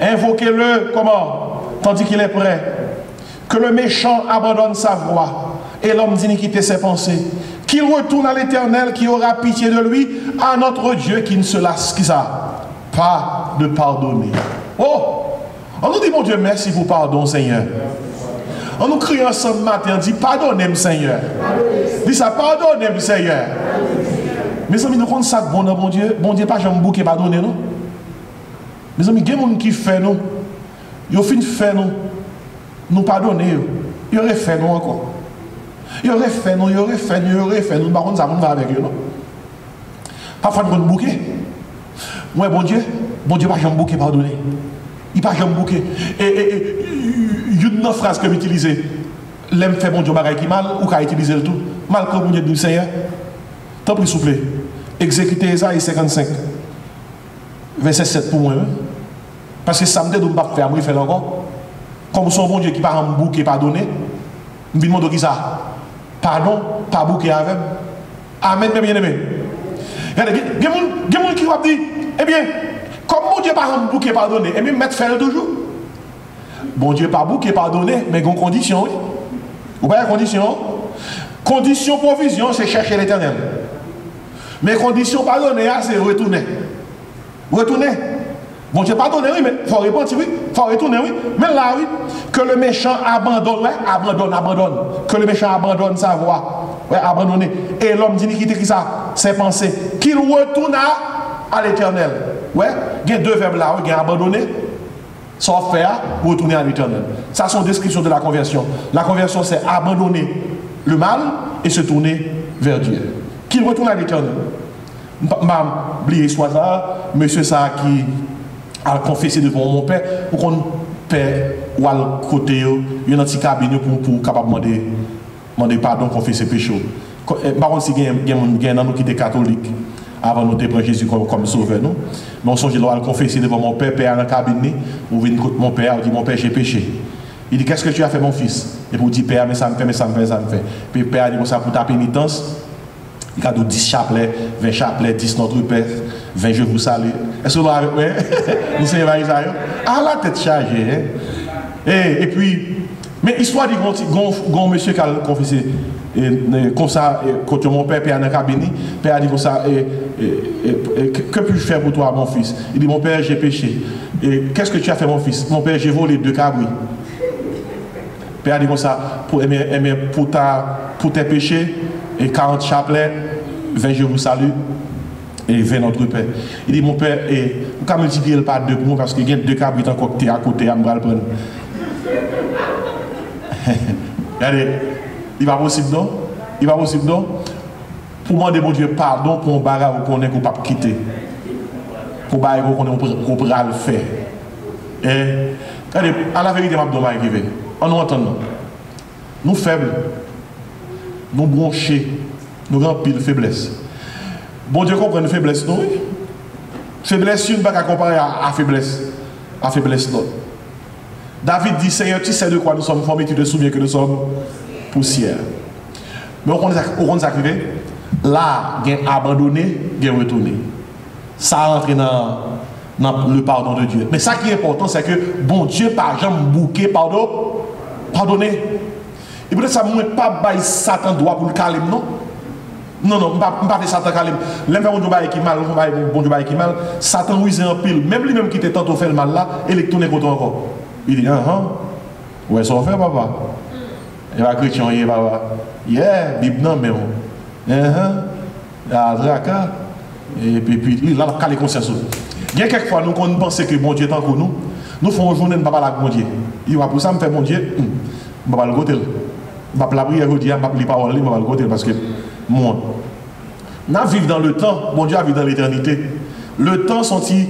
Invoquez-le comment? Tandis qu'il est prêt. Que le méchant abandonne sa voie et l'homme d'iniquité ses pensées. Qu'il retourne à l'Éternel qui aura pitié de lui, à notre Dieu qui ne se lasse qui ça? Pas de pardonner. Oh! On nous dit, mon Dieu, merci pour pardon, Seigneur. On nous crie ensemble matin, on dit, pardonnez-moi, Seigneur. Dis ça, pardonnez-moi, Seigneur. Mes amis, nous connaissons ça, bon Dieu. Bon Dieu, pas jamais bouquet pardonner, non? Mes amis, il y a des gens qui font nous. Ils ont fini de faire nous pardonner. Ils auraient fait nous encore. Ils auraient fait nous, ils auraient fait nous, ils auraient fait nous. Par contre, ça va avec eux, non? Parfois, nous avons bouquet. Moi, bon Dieu, pas jamais bouquet pardonner. Il pas jamais bouquet. Et une phrase que j'utilise, l'aime fait mon Dieu bagaille qui mal, ou qu'a utilisé le tout. Mal que mon Dieu dit, Seigneur, tant pis, s'il vous plaît. Exécutez Isaïe 55, verset 7 pour moi. Parce que ça me dit de ne pas faire, moi, il fait encore. Comme son bon Dieu qui part en bouquet pardonner, je me demande qui ça. Pardon, pas bouquet avec. Amen, bien aimé. Regardez, il y a des gens qui vont dire, eh bien, comme mon Dieu par exemple bouquet pardonné, et même mettre faire toujours. Bon Dieu par bouquet pardonné, mais il y a une condition, oui. Vous voyez la condition? Condition provision, c'est chercher l'Éternel. Mais condition pardonner, c'est retourner. Retourner. Bon Dieu pardonner, oui, mais il faut répondre, oui. Il faut retourner, oui. Mais là, oui, que le méchant abandonne, ouais, abandonne. Que le méchant abandonne sa voie. Ouais, abandonner. Et l'homme d'iniquité qui ça, ses pensées. Qu'il retourne à l'Éternel. Ouais, il y a deux verbes là, il y a abandonner, sans faire, retourner à l'Éternel. Ça, c'est une description de la conversion. La conversion, c'est abandonner le mal et se tourner vers Dieu. Qu'il retourne à l'Éternel. M'a oublié soit ça, monsieur ça qui a confessé devant mon père, pour qu'on père ou à côté, il y a un petit cabinet pour capable demander pardon, confesser péché. Par contre, si il y a un homme qui était catholique, avant de nous prendre Jésus comme sauveur, nous. Mais on songe à confesser devant mon père, père dans le cabinet, ou vient mon père, il dit, mon père, j'ai péché. Il dit, qu'est-ce que tu as fait, mon fils? Et pour dire, père, mais ça me fait, mais ça me fait, ça me fait. Puis le père dit, ça pour ta pénitence, il a 10 chapelets, 20 chapelets, 10 notre père, 20 je vous salue. Est-ce que vous avez avec moi? Nous sommes Isaïe. Ah, la tête chargée. Hein? Et puis, mais histoire dit, gon monsieur qui a confessé, comme ça, quand mon père est dans le cabinet, père a dit comme ça, que puis-je faire pour toi, mon fils? Il dit, mon père, j'ai péché. Et qu'est-ce que tu as fait, mon fils? Mon père, j'ai volé 2 cabris. Père a dit comme ça, pour tes péchés, et 40 chapelets, 20 je vous salue, et 20 notre père. Il dit, mon père, vous pouvez multiplier le pas 2 pour moi, parce qu'il y a 2 cabris à côté, à me le prendre. Regardez, il va possible non? Il va possible non? Pour demander mon Dieu pardon pour un bagage qu'on ne peut pas quitter. Pour un bagage qu'on peut le faire. Et regardez, à la vérité, je vais arriver. On nous entend. Nous faibles, nous bronchés, nous remplis de faiblesse. Bon Dieu comprend une faiblesse, non? Faiblesse, une ne peut pas comparer à faiblesse. À faiblesse, non. David dit, Seigneur, tu sais de quoi nous sommes formés, tu te souviens que nous sommes poussière. Mais on s'est arrivé, là, il y a abandonné, il y a retourné. Ça rentre dans le pardon de Dieu. Mais ça qui est important, c'est que bon Dieu, par exemple, bouquet, pardonner. Et peut-être ça ne pas bailler Satan droit pour le calme, non? Non, je ne pas faire Satan calme. L'un fait bon Dieu qui mal, bon Dieu qui mal, Satan oui c'est un pile. Même lui-même qui était tantôt fait le mal là, il est tourné contre encore. Il dit, ouais, ça va faire, papa. Il va chrétien, il va, yeah, Bible non, mais Adraka. Et puis, il a calé conscience. Il y a quelquefois, nous, quand nous pensons que bon Dieu est encore nous faisons une journée de papa avec bon Dieu. Il va pour ça, me fait bon Dieu, je ne vais pas le côté. Je ne vais pas la prière, je ne vais pas les paroles, je ne vais pas le côté parce que moi, nous vivons dans le temps, bon Dieu a vécu dans l'éternité. Le temps senti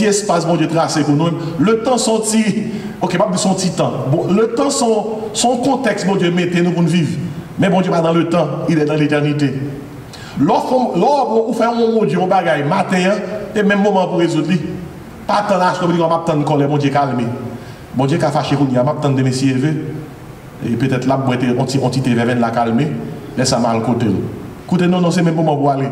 espace, bon Dieu tracé pour nous. Le temps senti, ok, pas de son petit temps. Bon, le temps, son contexte, bon Dieu, mettez nous pour nous vivre. Mais bon Dieu, pas dans le temps, il est dans l'éternité. Lorsqu'on fait un Dieu, on bagaille, matin, et même moment pour résoudre. Pas tant d'âge, comme on va attendre qu'on les bon Dieu calme. Bon Dieu qui a fâché qu'on y a m'attendre de messieurs et peut-être là pour être entité vers la calmer, laisse ça mal côté. Écoutez, non, c'est même pour moi pour aller.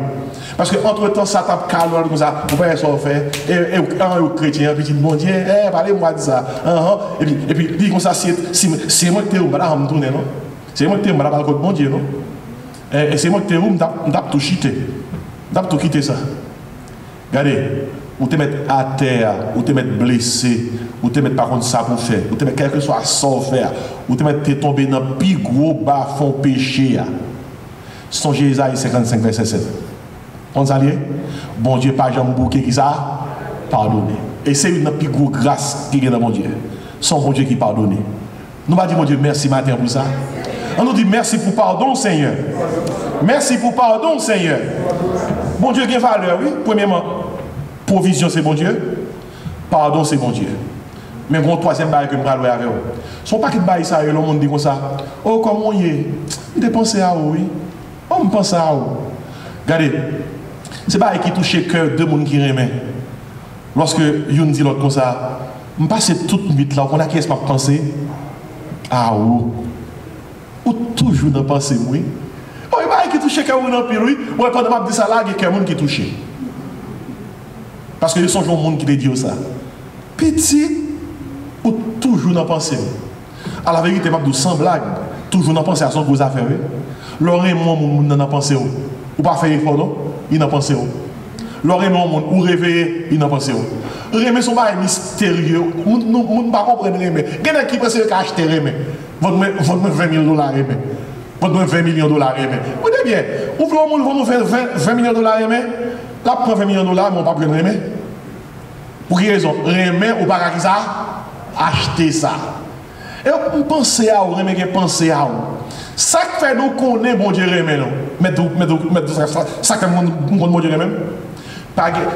Parce que entre temps, ça tape calme comme ça, vous pouvez s'en faire. Et un chrétien, puis dit, bon Dieu, parlez-moi de ça. Et puis, dit comme ça, c'est moi qui t'ai où, madame, me tourner, non? C'est moi qui t'ai où, madame, le bon Dieu, non? Et c'est moi qui t'ai où, m'dap tout chiter. M'dap tout quitter ça. Regardez, ou te mettre à terre, ou te mettre blessé, ou te mettre par contre ça pour faire, ou te mettre quelque chose sans faire, ou te mettre tomber dans le plus gros bas fond péché. Songez Isaïe 55, verset 7. On s'allie? Bon Dieu, pas jamais bouquet qui ça pardonner. Et c'est une plus grosse grâce qui est dans mon Dieu. Son bon Dieu qui pardonne. Nous va dire mon Dieu merci matin pour ça. On nous dit merci pour pardon, Seigneur. Merci pour pardon, Seigneur. Bon Dieu qui a valeur, oui. Premièrement, provision c'est bon Dieu. Pardon c'est bon Dieu. Mais mon troisième bail que je vais avec vous. Son paquet de bail ça, le monde dit comme ça. Oh, comment on y est? Il pense à vous, oui. On pense à vous. Regardez, c'est pas qui touche le cœur de gens qui remet. Lorsque yon dit l'autre comme ça, je passe toute nuit là, on a qui est-ce que je pense à vous. Ou toujours dans pensée, oui. Oh, il va qui touche le cœur de gens, oui. Moi, pendant que je dis ça là, il y a quelqu'un qui touche. Parce que ce sont les gens qui te disent ça. Petit, ou toujours dans pensée. À la vérité, je dis sans blague, toujours dans pensée à son gros affaire. L'oreille, moi, mon dans pensée. Ou pas faire effort, non? Il n'a pensé. L'oreille, non, ou réveiller, il n'a pensé. Rémer son bail mystérieux. Nous ne pas comprendre Rémer. Quelqu'un qui pense qu'il a acheté Rémer. Votre 20 000 $, Rémer. Votre 20 millions de $, Rémer. Vous voyez bien, vous voulez nous faire 20 millions de $, Rémer? Là, prend 20 millions de $, mais on ne va pas prendre Rémer. Pour quelle raison? Rémer, ou pas qui ça? Acheter ça. Et on pense à vous, Rémer, qui pense à vous. Ça fait nous connaître bon Dieu Rémer, non? Mais ça fait nous bon Dieu Rémer.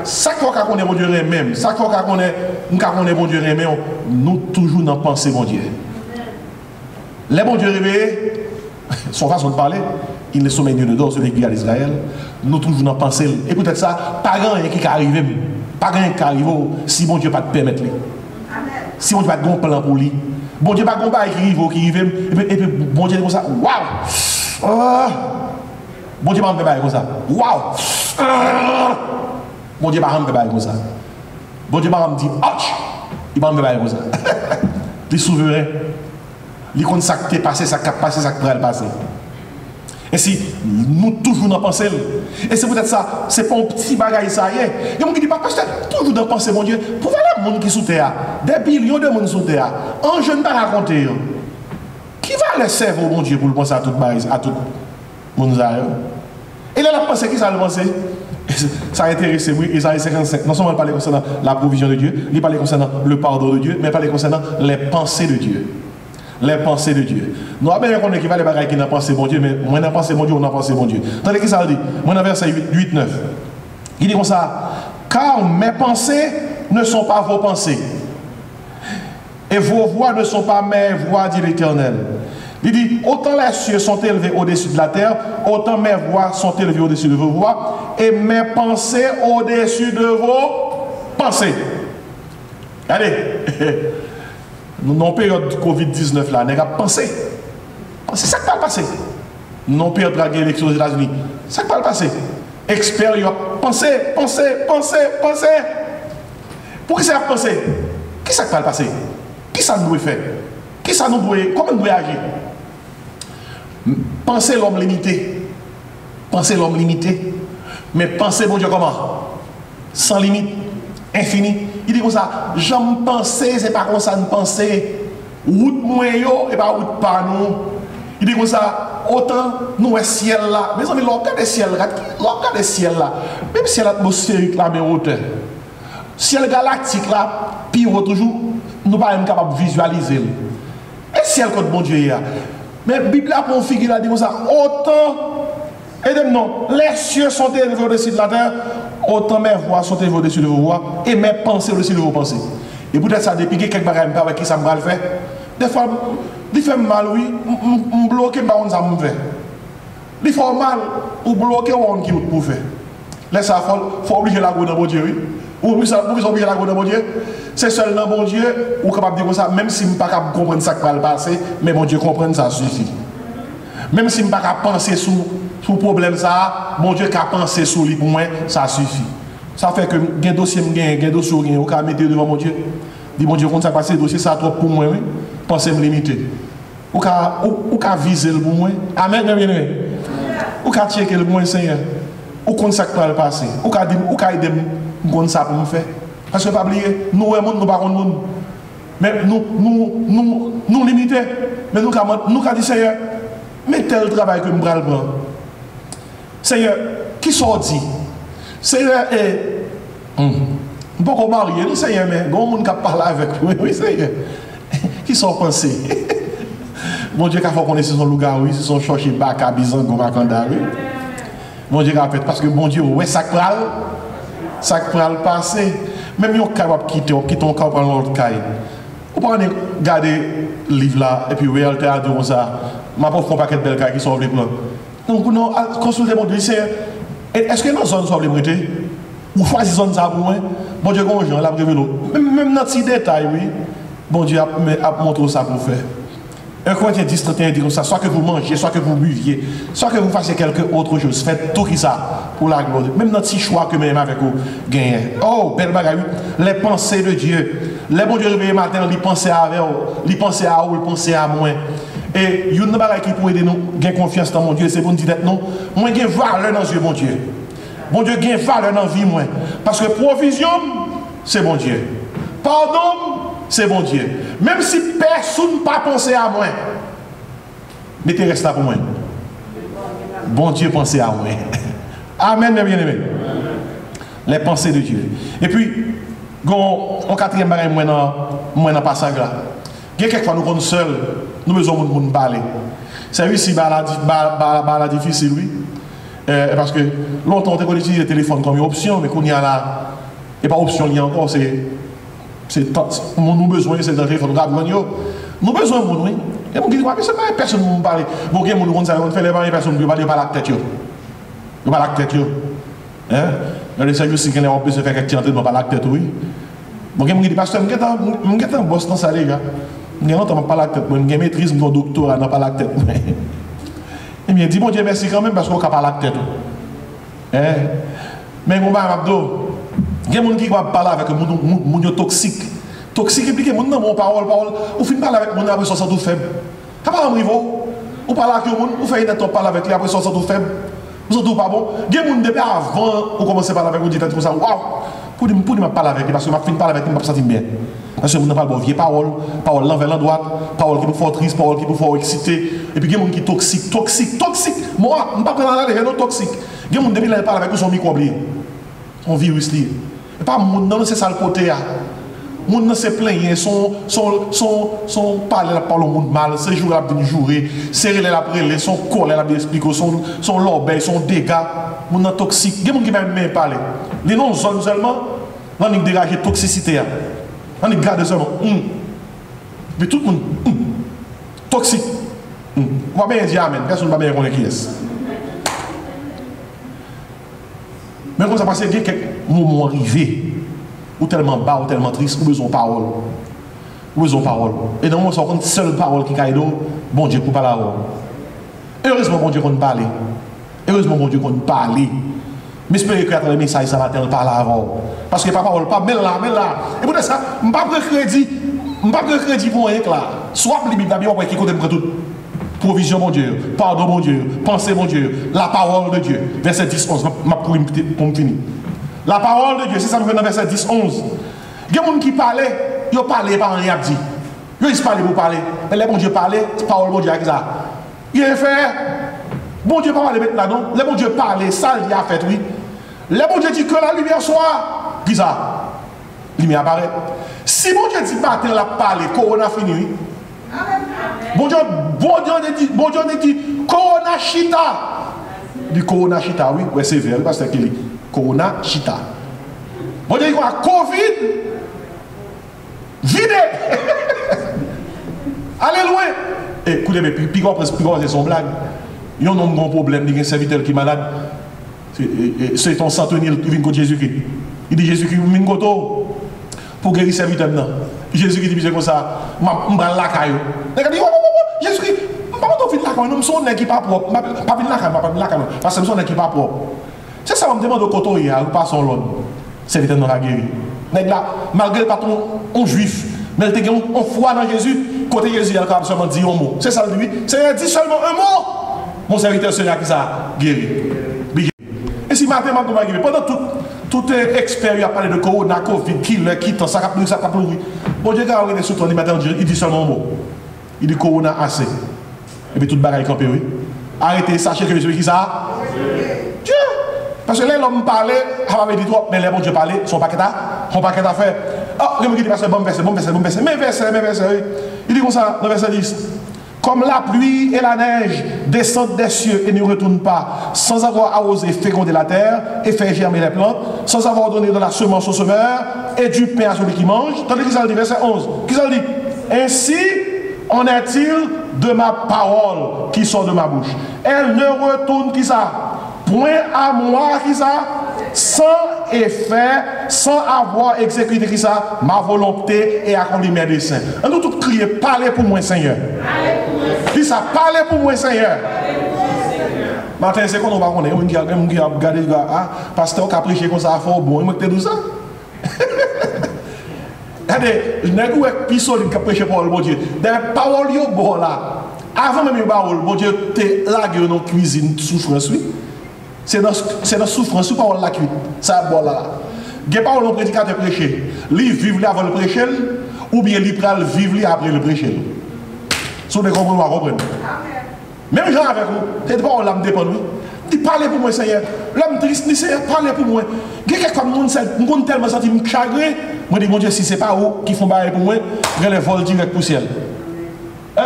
Ça fait qu'on connaît bon Dieu Rémer. Ça fait qu'on connaît bon Dieu Rémer. Nous toujours dans penser bon Dieu. Les bon Dieu Rémer, son façon de parler, il est sommet de dehors, celui qui est d'Israël. Nous toujours dans penser. Et peut-être ça, pas grand qui arrive. Pas grand qui arrive si bon Dieu pas te permettre. Si bon Dieu pas de bon plan pour lui. Bon Dieu pas combat qui arrive et puis bon Dieu comme ça waouh bon Dieu pas me faire comme ça waouh bon Dieu pas me faire comme ça bon Dieu pas me dire ouch il pas me faire comme ça il est souverain il connaît ça qui est passé ça qui a passé ça qui pourrait passer et si nous toujours dans penser et c'est peut-être ça c'est pas un petit bagage ça y est et on dit pas parce que toujours dans penser mon Dieu pour voir les gens qui sous terre des millions de monde sous terre en jeune pas raconter qui va les servir mon Dieu pour le penser à tout bagage à tout monde et là la pensée qui ça le penser ça a intéressé oui Isaïe 55 non seulement il parlait concernant la provision de Dieu il parlait concernant le pardon de Dieu mais il parlait concernant les pensées de Dieu. Les pensées de Dieu. Nous avons bien qu'on équivalent les bagages qui n'ont pensé bon Dieu, mais moi n'a pensé bon Dieu, on n'a pensé bon Dieu. Tandis que ça dit, moi dans verset 8, 9. Il dit comme ça, car mes pensées ne sont pas vos pensées. Et vos voix ne sont pas mes voix, dit l'Éternel. Il dit, autant les cieux sont élevés au-dessus de la terre, autant mes voix sont élevées au-dessus de vos voix, et mes pensées au-dessus de vos pensées. Allez. Nous avons une période de Covid-19 là, nous avons pensé. C'est ça qui va passer. Nous avons une période de l'élection aux États-Unis. C'est ça qui va passer. Experts, ils ont pensé. Pour qui ça va passer? Qui ça qui va passer? Qui ça nous doit faire? Qui ça nous doit, comment nous doit agir? Pensez l'homme limité. Pensez l'homme limité. Mais pensez, bon Dieu, comment? Sans limite, infini. Il dit comme ça, j'aime penser, c'est pas comme ça nous penser. Route moyo et pas route par nous. Il dit comme ça, autant nous est ciel là. Mais amis, l'organe des ciel là, même ciel atmosphérique là, mais hauteur. Ciel galactique là, puis toujours, nous pas capable de visualiser. Et ciel que bon Dieu y a. Mais la Bible a pour figure là dit comme ça, autant, et non, les cieux sont élevés au-dessus de la terre. Autant mes voix sont élevées au-dessus de vos voix et mes pensées au-dessus de vos pensées. Et peut-être ça depuis quelques bagages avec qui ça me va le faire. Des fois, il fait mal, oui, je bloque, mais ça me fait. Il fait mal, ou bloquer, ou on qui pour faire. Là, ça faut obliger la roue dans mon Dieu, oui. Ou vous oubliez la grande de mon Dieu? C'est seulement bon Dieu, ou capable de dire ça, même si je ne suis pas capable de comprendre ça qui va le passer, mais mon Dieu comprend ça suffit. Même si je ne suis pas capable de penser sur le problème, ça, mon Dieu qui a pensé sur lui pour moi, ça suffit. Ça fait que un dossier, un dossier, vous pouvez mettre devant mon Dieu. Dis mon Dieu, quand ça passe, le dossier, ça trop pour moi, oui. Pensez me limiter. Vous pouvez viser le pour moi. Amen, bien aimé. Vous pouvez checker le pour moi, Seigneur. Ou quand ça va le passer. Vous pouvez aider moi ça pour me faire. Parce que pas oublier, nous, nous ne parlons pas. Mais nous limiter. Mais nous avons dit, Seigneur, mais tel travail que nous allons prendre. Seigneur, qui sont dit? Seigneur, nous ne pouvons pas marier, nous, Seigneur, mais bon monde qui parle avec nous, oui, Seigneur. Qui sont pensés? Mon Dieu, qu'il faut connaître son loup-garou, oui, son chercher Baka, Bizango, Makanda, oui. Mon Dieu, fait, parce que mon Dieu, ouais, ça va le passer. Même si on est capable de quitter, on quitte ton corps pour l'autre caille. Vous pouvez regarder le livre là, et puis oui, elle t'a dit ça. Ma pauvre un paquet de belles cailles qui sont les plans. Donc, nous consultez mon Dieu, est-ce que dans la zone sont les prêtés? Ou choisissez zone ça pour moi? Bon Dieu, comment on l'a révélé? Même dans ces détails, oui, bon Dieu a montré ça pour faire. 1 Corinthiens 10, 31 dit comme ça, soit que vous mangez, soit que vous buviez, soit que vous fassiez quelque autre chose. Faites tout qui ça pour la gloire. Même notre petit choix que même avec vous gagnez. Oh, belle bagaille, les pensées de Dieu. Les bons Dieu réveillé matin, ils pensaient à vous, ils pensaient à vous, ils pensaient à moi. Et il y a une bagaille qui peut aider nous, gagner confiance dans mon Dieu, c'est pour nous dire non, moi j'ai valeur dans Dieu, mon Dieu. Mon Dieu gagne valeur dans la vie, moi. Parce que provision, c'est bon Dieu. Pardon, c'est bon Dieu. Même si personne n'a pas pensé à moi, mettez reste là pour moi. Bon Dieu pensez à moi. Amen, mes bien-aimés. Les pensées de Dieu. Et puis, en quatrième bagage, moi dans le passage là. Quelquefois nous sommes seuls, nous avons besoin de parler. C'est ici la difficile, oui. Parce que longtemps on a utilisé le téléphone comme une option, mais qu'on y a là, et pas option, il y a encore, nous besoin, c'est le téléphone, nous avons besoin de nous, oui. Et on dit, mais c'est pas personne qui nous parle. Bon, il y a des gens qui fait les personnes qui ne parlent pas la tête. Ils ne parlent pas la tête. Dans les services, si on peut se faire quelque chose, ils ne parlent pas la tête, oui. Bon, il y a des gens qui disent, pasteur, je suis un boss dans ça, les gars. Je ne parle pas la tête, je suis maîtrise, je suis docteur, je ne parle pas la tête. Eh bien, dis bon Dieu merci quand même parce qu'on n'a pas la tête. Mais mon père Abdo, il y a des gens qui vont parler avec des gens toxiques. Toxiques impliqués, des gens qui parole. Ou finissez parler avec des gens qui sont tout faibles. Ça va arriver. Ou parler avec des gens, ou faire une parler avec les gens qui sont tout faibles. Vous êtes pas bon. Il y a des gens depuis avant, vous commencez à parler avec vous, dites comme ça, waouh, pour dire parler avec eux, parce que je finis parler avec eux, je ne me sens bien. Parce que vous n'avez pas de vieille parole, parole l'envers la droite, parole qui vous fait triste, parole qui vous fait exciter. Et puis il y a des gens qui sont toxiques. Moi, je ne suis pas prendre la toxique. Il y a des gens qui parlent avec eux, son microbe, son virus. Et pas mon c'est ça le côté. Les gens se plaignent, sont parlés au monde mal, c'est jour à venir jouer, serrer les après, son colère à bien expliquer, son lobby, son dégât. Les gens toxiques. Il y a des gens qui même parler. Les noms sont seulement, on a dégagé toxicité. On est gardé seulement. Mais tout le monde, toxique. On va bien dire amen. Personne ne va bien connaître qui est. Mais quand ça passe, il y a quelques moments arrivés, ou tellement bas, ou tellement triste, ou besoin de parole. Ou besoin de parole. Et dans le moment, c'est la seule parole qui est bon Dieu pour parler à vous. Heureusement, bon Dieu qu'on parle. Heureusement, bon Dieu qu'on parle. Mais j'espère que à travers le message, ça va te parler avant. Parce que papa, pas mais là. Et pour ça, je ne pas prendre crédit pour rien là. Soit la Bible, on va qui côté tout. Provision, mon Dieu. Pardon, mon Dieu. Pensée, mon Dieu. La parole de Dieu. Verset 10, 11. Pour me finir. La parole de Dieu, c'est ça nous fait dans verset 10, 11. Il y a des gens qui parlaient, ils parlaient par rien dit. Ils parlaient pour parler. Mais les bon Dieu parlaient, parole bon Dieu avec ça. Il a fait. Bon Dieu parle maintenant, non? Le bon Dieu parle, ça il a fait, oui. Le bon Dieu dit que la lumière soit, qui ça? La lumière apparaît. Si bon Dieu dit matin la parler, corona fini, oui. Bon Dieu dit corona chita. Du corona chita, oui. Ouais, c'est vrai, parce que c'est corona chita. Bon Dieu dit quoi? Covid vide. Allez loin. Et écoutez, mais puis c'est son blague. Il y a un grand problème, il y a un serviteur qui est malade. C'est ton centenier qui vient contre Jésus-Christ. Il dit Jésus qui m'a goto pour guérir serviteur. Jésus qui dit comme ça, je vais la caille. Il dit, Jésus qui, je ne vais pas la caille, je suis un qui pas propre. Je ne vais pas la caille, parce que je suis un qui pas propre. C'est ça, je me demande au côté, il n'y a pas son lot. Serviteur n'a pas guéri. Malgré le patron, on juif, mais il a une foi dans Jésus, côté Jésus, il a seulement dit un mot. C'est ça, lui. C'est dit seulement un mot. Mon serviteur sera qui ça guéri. Et si matin, je vais guérir. Pendant tout expert, il a parlé de corona, Covid, killer, quitte, ça a ça a plouré. Bon Dieu, quand on est sur ton matin, il dit seulement un mot. Il dit corona assez. Et puis tout le bagage est campé, oui. Arrêtez, sachez que celui qui ça. Dieu. Parce que là, l'homme parlait, il m'avait dit trop, mais les bons Dieu parlaient, son paquet à faire. Ah, je me dis, parce que bon verset. Mais verset, oui. Il dit comme ça, dans le verset 10. Comme la pluie et la neige descendent des cieux et ne retournent pas, sans avoir arrosé féconder la terre et faire germer les plantes, sans avoir donné de la semence au semeur et du pain à celui qui mange. Tandis qu'il dit, verset 11. Qu'il dit, ainsi en est-il de ma parole qui sort de ma bouche. Elle ne retourne qui ça? Point à moi qui ça? Sans effet, sans avoir exécuté qui ça? Ma volonté et accompli mes desseins. On nous tous crier, parlez pour moi, Seigneur. Qui ça? Parlez pour moi, Seigneur. Matin, c'est qu'on va connaître. On qui a regardé le gars, ah, pasteur qui a prêché comme ça, il faut bon, il m'a dit ça. Je n'ai pas plus solide qui a prêché pour le bon Dieu. Des paroles, bon là. Avant même les paroles, bon Dieu, t'es là dans la cuisine, souffrance, oui. C'est dans souffrance, c'est pas la cuite. Ça, bon là. Il n'y a pas un prédicateur prêché. Lui, vivre avant le prêcher, ou bien lui, vivre après le prêcher. Si vous comprenez, même gens avec vous, c'est pas l'âme dépend de lui. Il parle pour moi, Seigneur. L'homme triste, Seigneur, parlez pour moi. Il y a quelqu'un qui m'a tellement senti chagrin. Moi, je dis, mon Dieu, si ce n'est pas eux qui font bailler pour moi, je les vole direct pour le ciel. Hein?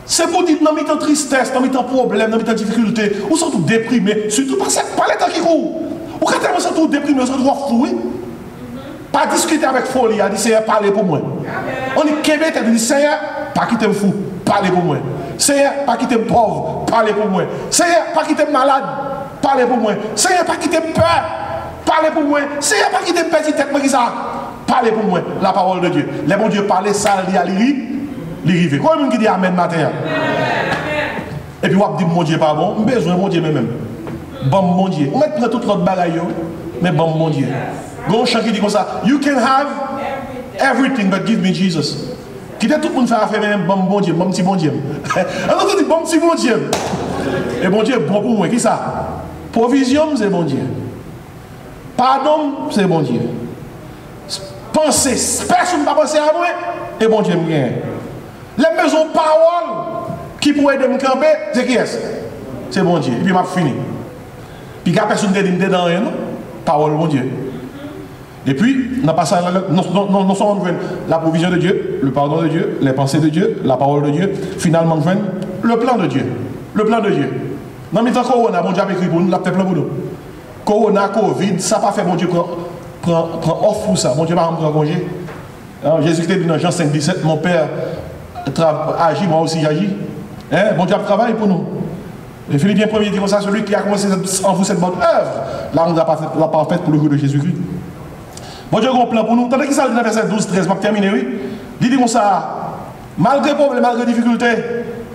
C'est pour dire, dans mes temps tristesse, dans mes temps problème, dans mes temps difficulté, ou sont tous déprimés, surtout par les temps qui courent. Ou quand tellement sont tous déprimés, ils sont tous fous. Pas discuter avec folie, il dit, Seigneur, parlez pour moi. On est Québec, il dit, Seigneur, pas quitter fou, parlez pour moi. Seigneur, pas quitter pauvre, parlez pour moi. Seigneur, pas quitter malade, parlez pour moi. Seigneur, pas quitter peur, parlez pour moi. Seigneur, pas quitter petite tête, parlez pour moi. La parole de Dieu. Les bons Dieu parlent, ça, il y a l'irivé. Quoi, même qui dit Amen matin? Et puis, on dit, mon Dieu, pas bon. Besoin, mon Dieu, même. Bon, mon Dieu. On met toute l'autre bagaille, mais bon, mon Dieu. Gon chant qui dit comme ça, you can have everything, but give me Jesus. Qui dit tout le monde fait affaire, mais bon Dieu, bon petit bon Dieu. Alors, on dit, bon petit bon Dieu. Et bon Dieu, bon pour moi, qui ça? Provision, c'est bon Dieu. Pardon, c'est bon Dieu. Penser, personne ne va penser à moi, et bon Dieu me gagne. Les maisons paroles qui pourraient me camper, c'est qui est-ce? C'est bon Dieu. Et puis, m'a fini. Puis, il n'y a personne qui dit dedans rien, non? Parole, bon Dieu. Et puis, nous passons la provision de Dieu, le pardon de Dieu, les pensées de Dieu, la parole de Dieu, finalement, le plan de Dieu. Le plan de Dieu. Dans le temps Corona, mon Dieu a écrit pour nous, l'a fait plein pour nous. Corona, Covid, ça n'a pas fait mon Dieu prend off pour ça. Mon Dieu va prendre congé. Jésus-Christ dit dans Jean 5, 17, mon Père agit, moi aussi j'agis. Hein? Mon Dieu travaille pour nous. Et Philippiens 1er dit comme ça, celui qui a commencé en vous cette bonne œuvre, là on l'a pas faite pour le jour de Jésus-Christ. Bon Dieu a un plan pour nous. Tandis qu'il s'agit dans verset 12, 13, je vais terminer, oui. Il dit comme ça, malgré problème, malgré difficulté,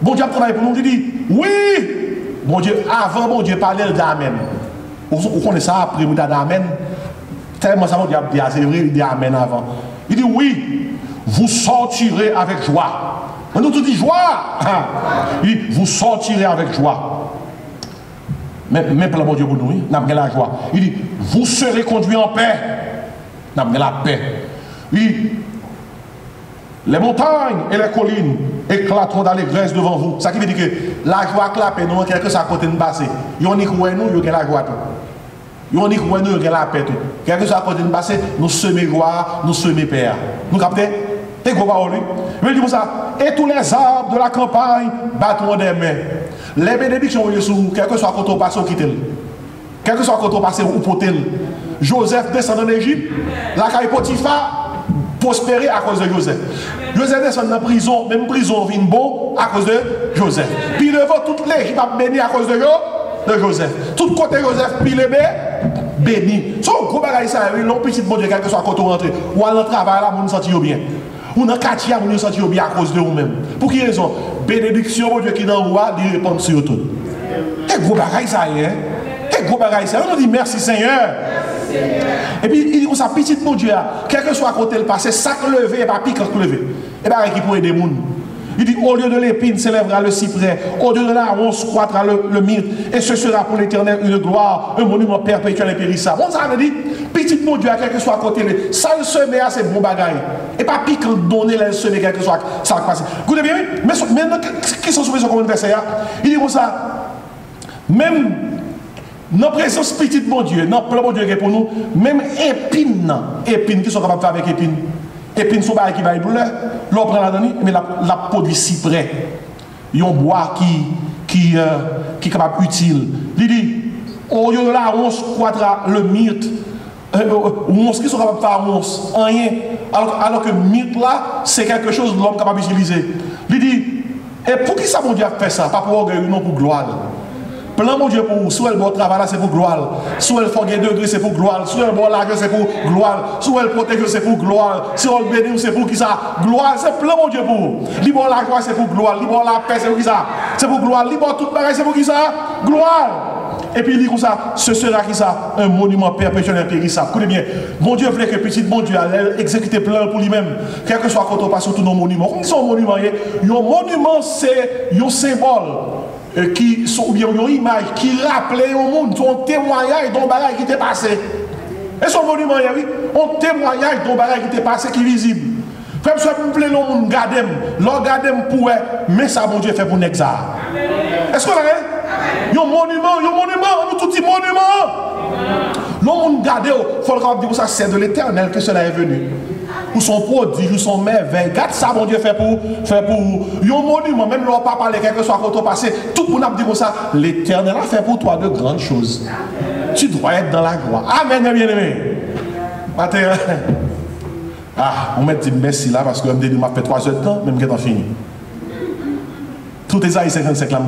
bon Dieu a travaillé pour nous. Il dit, oui, bon Dieu, avant bon Dieu parlait d'Amen. Vous connaissez ça après, vous dites d'Amen. Tellement ça, bon Dieu a dit, c'est vrai, il dit Amen avant. Il dit, oui, vous sortirez avec joie. On nous dit joie. Il dit, vous sortirez avec joie. Même pour le bon Dieu pour nous, nous avons la joie. Il dit, vous serez conduits en paix. Nous avons la paix. Oui. Les montagnes et les collines éclateront d'allégresse devant vous. Ça qui veut dire que la joie clappe, nous, quelque chose à côté de nous passer. Nous, nous, nous avons la joie. Nous, nous avons la paix. Quelque chose à côté de nous passer, nous semons joie, nous semons paix. Nous captez? Et gros parole. Il dit comme ça. Et tous les arbres de la campagne battront des mains. Les bénédictions, quel que soit quand on passe, on quitte. Quel que soit quand on passe, on porte. Joseph descend en Égypte, la caille Potiphar prospérer à cause de Joseph. Joseph descend dans la prison, même prison vient bon à cause de Joseph. Puis devant toute l'Égypte a béni à cause de Joseph. Tout côté Joseph, puis les béni. Son gros bagage ça, oui, l'on petit bon Dieu, quel que soit quand on rentre, ou à le travail là, vous nous sentez bien. Ou dans le quartier, vous nous sentez bien à cause de vous-même. Pour quelle raison? Bénédiction, mon Dieu, qui dans le roi, il répond sur tout. Quel gros bagage ça, hein? Quel gros bagage ça. On dit merci Seigneur. Et puis, il dit comme ça, petit mon Dieu, quel que soit à côté le passé, sac levé et pas piquant levé. Et bien, qui pourrait aider les gens. Il dit, au lieu de l'épine s'élèvera le cyprès, au lieu de la ronce croîtra le myrte, et ce sera pour l'Éternel une gloire, un monument perpétuel et périssable. On ça veut dire, petit mon Dieu, quel que soit à côté, ça le semer à ces bons bagailles. Et pas piquant donner le semer, quel que soit ça va passer. Écoutez bien, mais qui sont souvent comme un verset, il dit comme ça, même dans la présence petit mon Dieu, dans le plan mon Dieu qui est pour nous, même épine qui sont capables de faire avec épine. Épine sont pas qui va douleur, l'on prend la donne, mais la peau du cyprès, il y a un bois qui est capable utile. Il dit, au lieu de la ronce croîtra le myrte, ronce qui sont capables de faire ronce, rien, alors que le myrte là, c'est quelque chose que l'homme est capable d'utiliser. Il dit, et pour qui ça mon Dieu a fait ça? Pas pour orgueil, non pour gloire. Plan mon Dieu pour vous, soit le bon travail là c'est pour gloire, soit le fort degré c'est pour gloire, soit le bon lague c'est pour gloire, soit le protège c'est pour gloire, soit le béni c'est pour qui ça? Gloire, c'est plan mon Dieu pour vous. Li bon la gloire c'est pour gloire, li bon la paix c'est pour qui ça? C'est pour gloire, li bon tout pareil c'est pour qui ça? Gloire. Et puis il dit comme ça, ce sera qui ça? Un monument perpétuel impérissable. Écoutez bien, mon Dieu voulait que petit mon Dieu allait exécuter plein pour lui-même, quel que soit quand on passe sur tous nos monuments. Comme sont monuments, un monument c'est un symbole. Qui sont bien une image qui rappelle au monde son témoignage d'un bagage qui t'est passé. Et son monument, oui, un témoignage d'un bagage qui t'est passé qui est visible. Frère, si vous plaît, le monde garde, l'on garde pour mais ça, mon Dieu, fait pour Nexa. Est-ce que vous avez un monument, nous tout dit monument. Le monde garde, il faut le dire que ça, c'est de l'Éternel que cela est venu. Ou son prodige, ou son merveille. Regarde ça, mon Dieu, fait pour vous. Il y a un monument, même leur pas parler, quel que soit quand on passe, tout le monde a dit comme ça, l'Éternel a fait pour toi de grandes choses. Tu dois être dans la gloire. Amen, bien aimé. On m'a dit merci là, parce que je m'a fait 3 heures de temps, même quand on fini. Tout les années 55 là,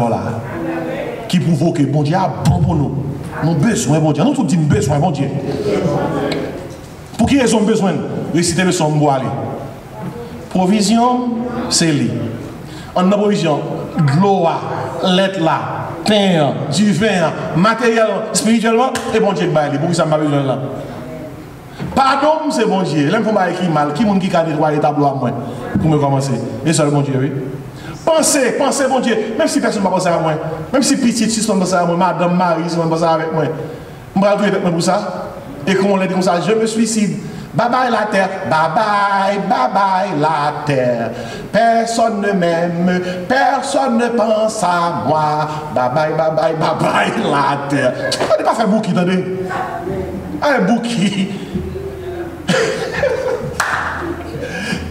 qui prouve que bon Dieu a bon pour nous. Nous besoin, bon Dieu. Nous tous disons besoin, bon Dieu. Pour qui ils ont besoin? Réciter le son de bois. Provision, c'est lui. En provision, gloire, l'être là, pain, du vin, matériel, spirituellement, et bon Dieu, pour qui ça m'a besoin là. Pardon, c'est bon Dieu. Là, il faut écrire mal. Qui est-ce qui a nettoyé les tableaux à moi? Pour me commencer. Et ça, le bon Dieu, oui. Pensez, bon Dieu. Même si personne ne va penser à moi. Même si petite, si on pense à moi, madame Marie, si on pense avec moi. Je vais avec moi pour ça. Et comment on l'a dit comme ça, je me suicide. Bye bye la terre, bye bye la terre. Personne ne m'aime, personne ne pense à moi. Bye bye la terre. On n'est pas fait bouki, attendez. Un bouki.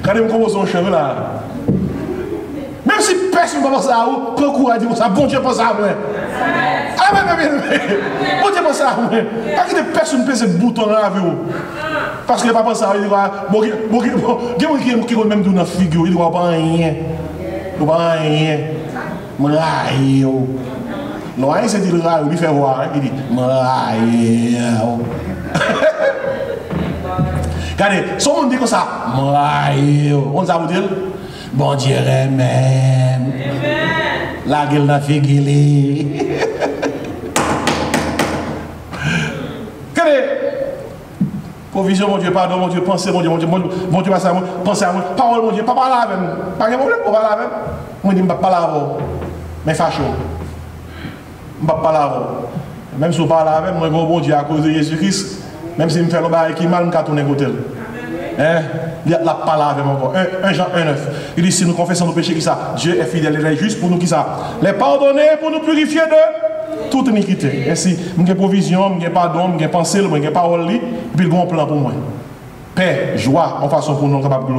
Regardez comment on cheveux là. Même si personne ne pense à vous, prends courage, dis ça, bon Dieu pense à moi. Ah mais, bon Dieu pense à moi. Pas que personne ne peut ce bouton là avec vous. Parce qu'il n'y a pas pensé à il dit, bon, qui est même dans la figure, il ne voit pas rien. Il ne voit pas rien. M'raïo. Non, rien c'est dit le raïo, il fait voir, il dit, m'raïo. Regardez, si on dit comme ça, m'raïo, on va vous dire, bon Dieu même. La gueule n'a figure. Regardez. Provision, mon Dieu, pardon, mon Dieu, pensez, mon Dieu, mon Dieu, pensez à moi, parole, mon Dieu, pas parler avec moi, pas de problème, pas parler avec moi. Moi, je ne vais pas parler avec vous, mais facho. Je ne vais pas parler avec vous. Même si vous parlez avec moi, bon Dieu, à cause de Jésus-Christ, même si je me fais le bail qui mal, je vais tourner côté. Il a parlé avec moi encore. 1 Jean 1,9. Il dit si nous confessons nos péchés, qui ça? Dieu est fidèle et juste pour nous, qui ça? Les pardonner pour nous purifier de toute iniquité. Ainsi, j'ai provision, j'ai pardon, j'ai pensée, j'ai parole, puis le grand plan pour moi. Paix, joie, en façon pour nous capables de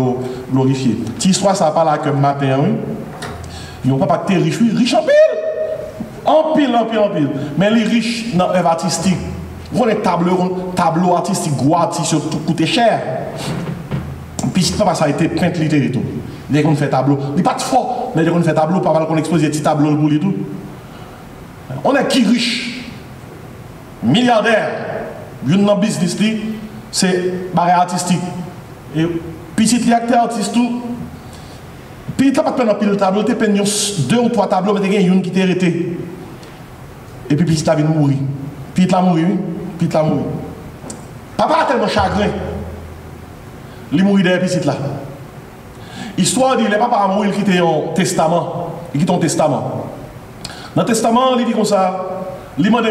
glorifier. Cette histoire, ça parle que matin, oui. Ils n'ont pas été riches, riches en pile. En pile. Mais les riches dans l'œuvre artistique, vous avez tableau artistique, gros artistique, tout coûte cher. Puis papa ça a été peint littéraire et tout. Dès qu'on fait tableau, il n'est pas trop fort, mais dès qu'on fait tableau, pas mal qu'on expose des petits tableaux pour lui tout. On est qui riche, milliardaire, Une dans business c'est barré artistique. Et petit acteur artiste tout. Puis il n'a pas peine pile tableau, il peine 2 ou 3 tableaux, mais il y a une qui t'est arrêté. Et puis il a vu mourir. Puis il a mouru, puis il a mouru. Papa a tellement chagrin. Il mourit derrière petit là. Histoire dit, le papa a mouru, il quitte un testament. Il quitte un testament. Dans le testament, il dit comme ça, il demande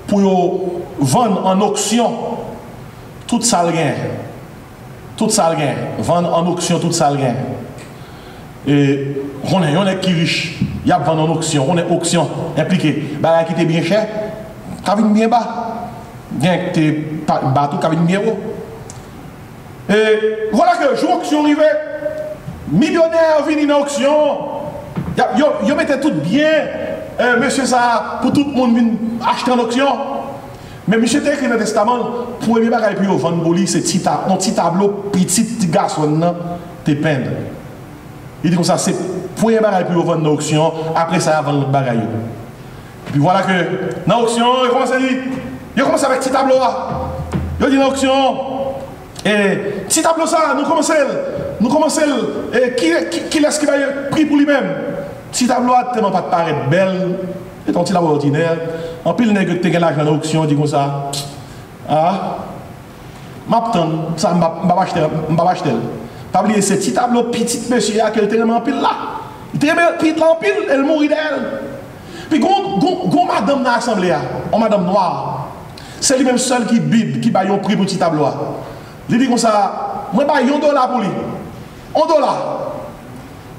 pour vendre en auction toute ça le gain. Toute ça le gain. Vendre en auction toute ça le gain. Et on est qui riche. Il y a vendre en auction. On est auction impliqué. Bah, qui était bien cher, qui bien bas. Bien que tu bateau qui bien haut. Et voilà que jour auction arrivait, millionnaire venu dans l'auction. Ils mettaient tout bien, monsieur ça, pour tout le monde acheter en auction. Mais monsieur t'a écrit dans le testament, pour premier bagage puis vendre pour lui, c'est un petit tableau, petit garçon, t'es peindre. Il dit comme ça, c'est pour premier bagage puis vendre dans l'auction, après ça, vendre l'autre bagage. Puis voilà que dans l'auction, il commence avec petit tableau là. Il dit dans l'auction, et petit tableau ça, nous commençons, et qui laisse qui va prix pour lui-même. Si tableau a tellement pas de paraître belle, c'est un petit tableau ordinaire. En pile nègre qui a l'argent dans l'auction, dit comme ça. Ah, m'attend, ça m'a acheté. Pas oublier ce petit tableau petit monsieur qui est tellement en pile là. Il est tellement en pile, elle mourit d'elle. Puis gon madame dans l'assemblée, on madame noire. C'est lui-même seul qui bide, qui baille un prix pour petit tableau. Il dit comme ça, moi baille $1 pour lui. $1.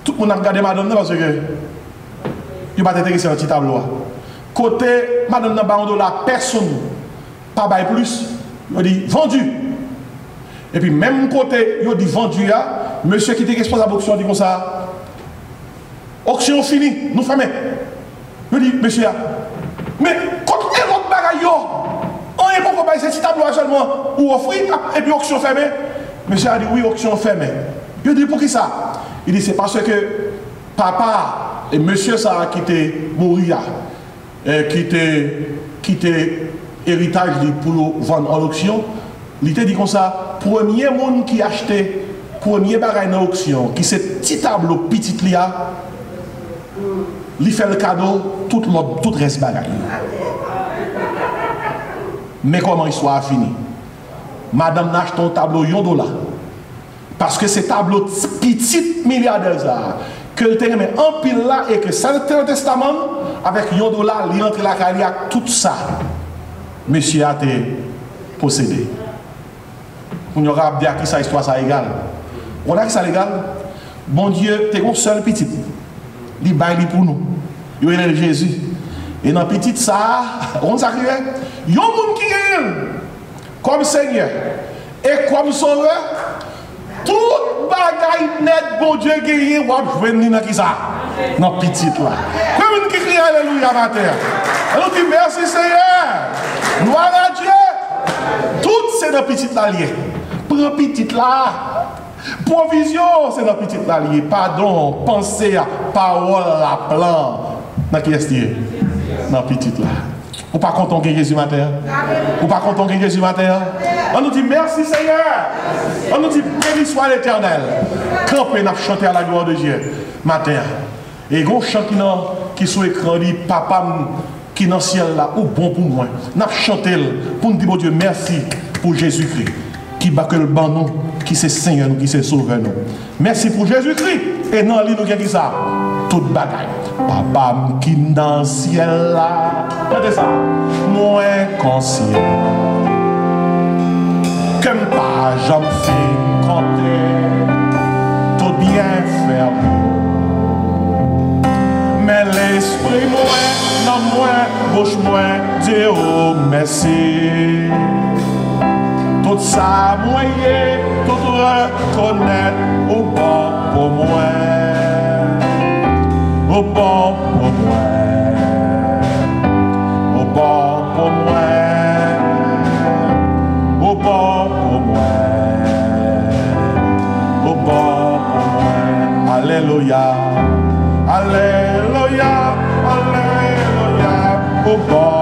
Tout le monde a regardé madame parce que il va t'intéresser un petit tableau. Côté madame n'a pas $1, personne pas bail plus. Il dit vendu. Et puis même côté il dit vendu monsieur qui était responsable de l'auction dit comme ça. Auction finie, nous fermons. Il dit monsieur mais quand l'autre bagaille on est pas bail ce petit tableau seulement ou offrir et puis auction fermée. Monsieur a dit oui auction fermée. Il dit pour qui ça? Il dit c'est parce que papa et monsieur ça qui était mourir, qui était héritage pour vendre en auction, il était dit comme ça, premier monde qui achetait premier bagage en auction, qui c'est petit tableau petit là, il fait le cadeau, tout reste bagage. Mais comment l'histoire a fini? Madame n'achète un tableau $1. Parce que ces tableaux petits milliardaires que le terrain en pile là et que ça le testament avec $1, il entre la carrière, tout ça. Monsieur a été possédé. On aura dit à qui ça histoire ça égal. On a qui ça légal. Bon Dieu, t'es un seul petit. Il baille pour nous. Il est Jésus. Et dans petit ça, on s'arrive. Il y a un monde qui gagne comme Seigneur et comme Sauveur. Tout bagaille net, bon Dieu gagné, ou à jouer dans qui ça? Dans petite là. Comme une qui crie Alléluia matin. Alors dit merci Seigneur. Gloire à Dieu. Tout c'est dans petite là lié. Prends petite là. Provision c'est dans petite là lié. Pardon, pensée, parole, la plan. Dans qui est-ce que dans petite là. Ou pas content que Jésus matin? Ou pas content que Jésus matin? On nous dit merci Seigneur. On nous dit béni soit l'Éternel. Campé n'a chanté à la gloire de Dieu matin. Et gros chant qui sur l'écran dit papa qui dans le ciel là ou bon pour moi. N'a chanté pour nous dire bon Dieu merci pour Jésus-Christ qui bat que le ban nous, qui c'est Seigneur nous, qui c'est sauveur nous. Merci pour Jésus-Christ. Et non lui nous qui ça toute bagaille. Papa qui dans le ciel là. Regardez ça. Moins conscient. Comme pas j'en fais compter. Tout bien faire. Mais l'esprit moins, non moins, bouche moins, Dieu oh merci. Tout ça moyen, tout reconnaître au bon pour moi. Au bon pour moi, au bon pour moi, au bon pour moi, au bon pour moi. Alléluia, alléluia, alléluia, au bon.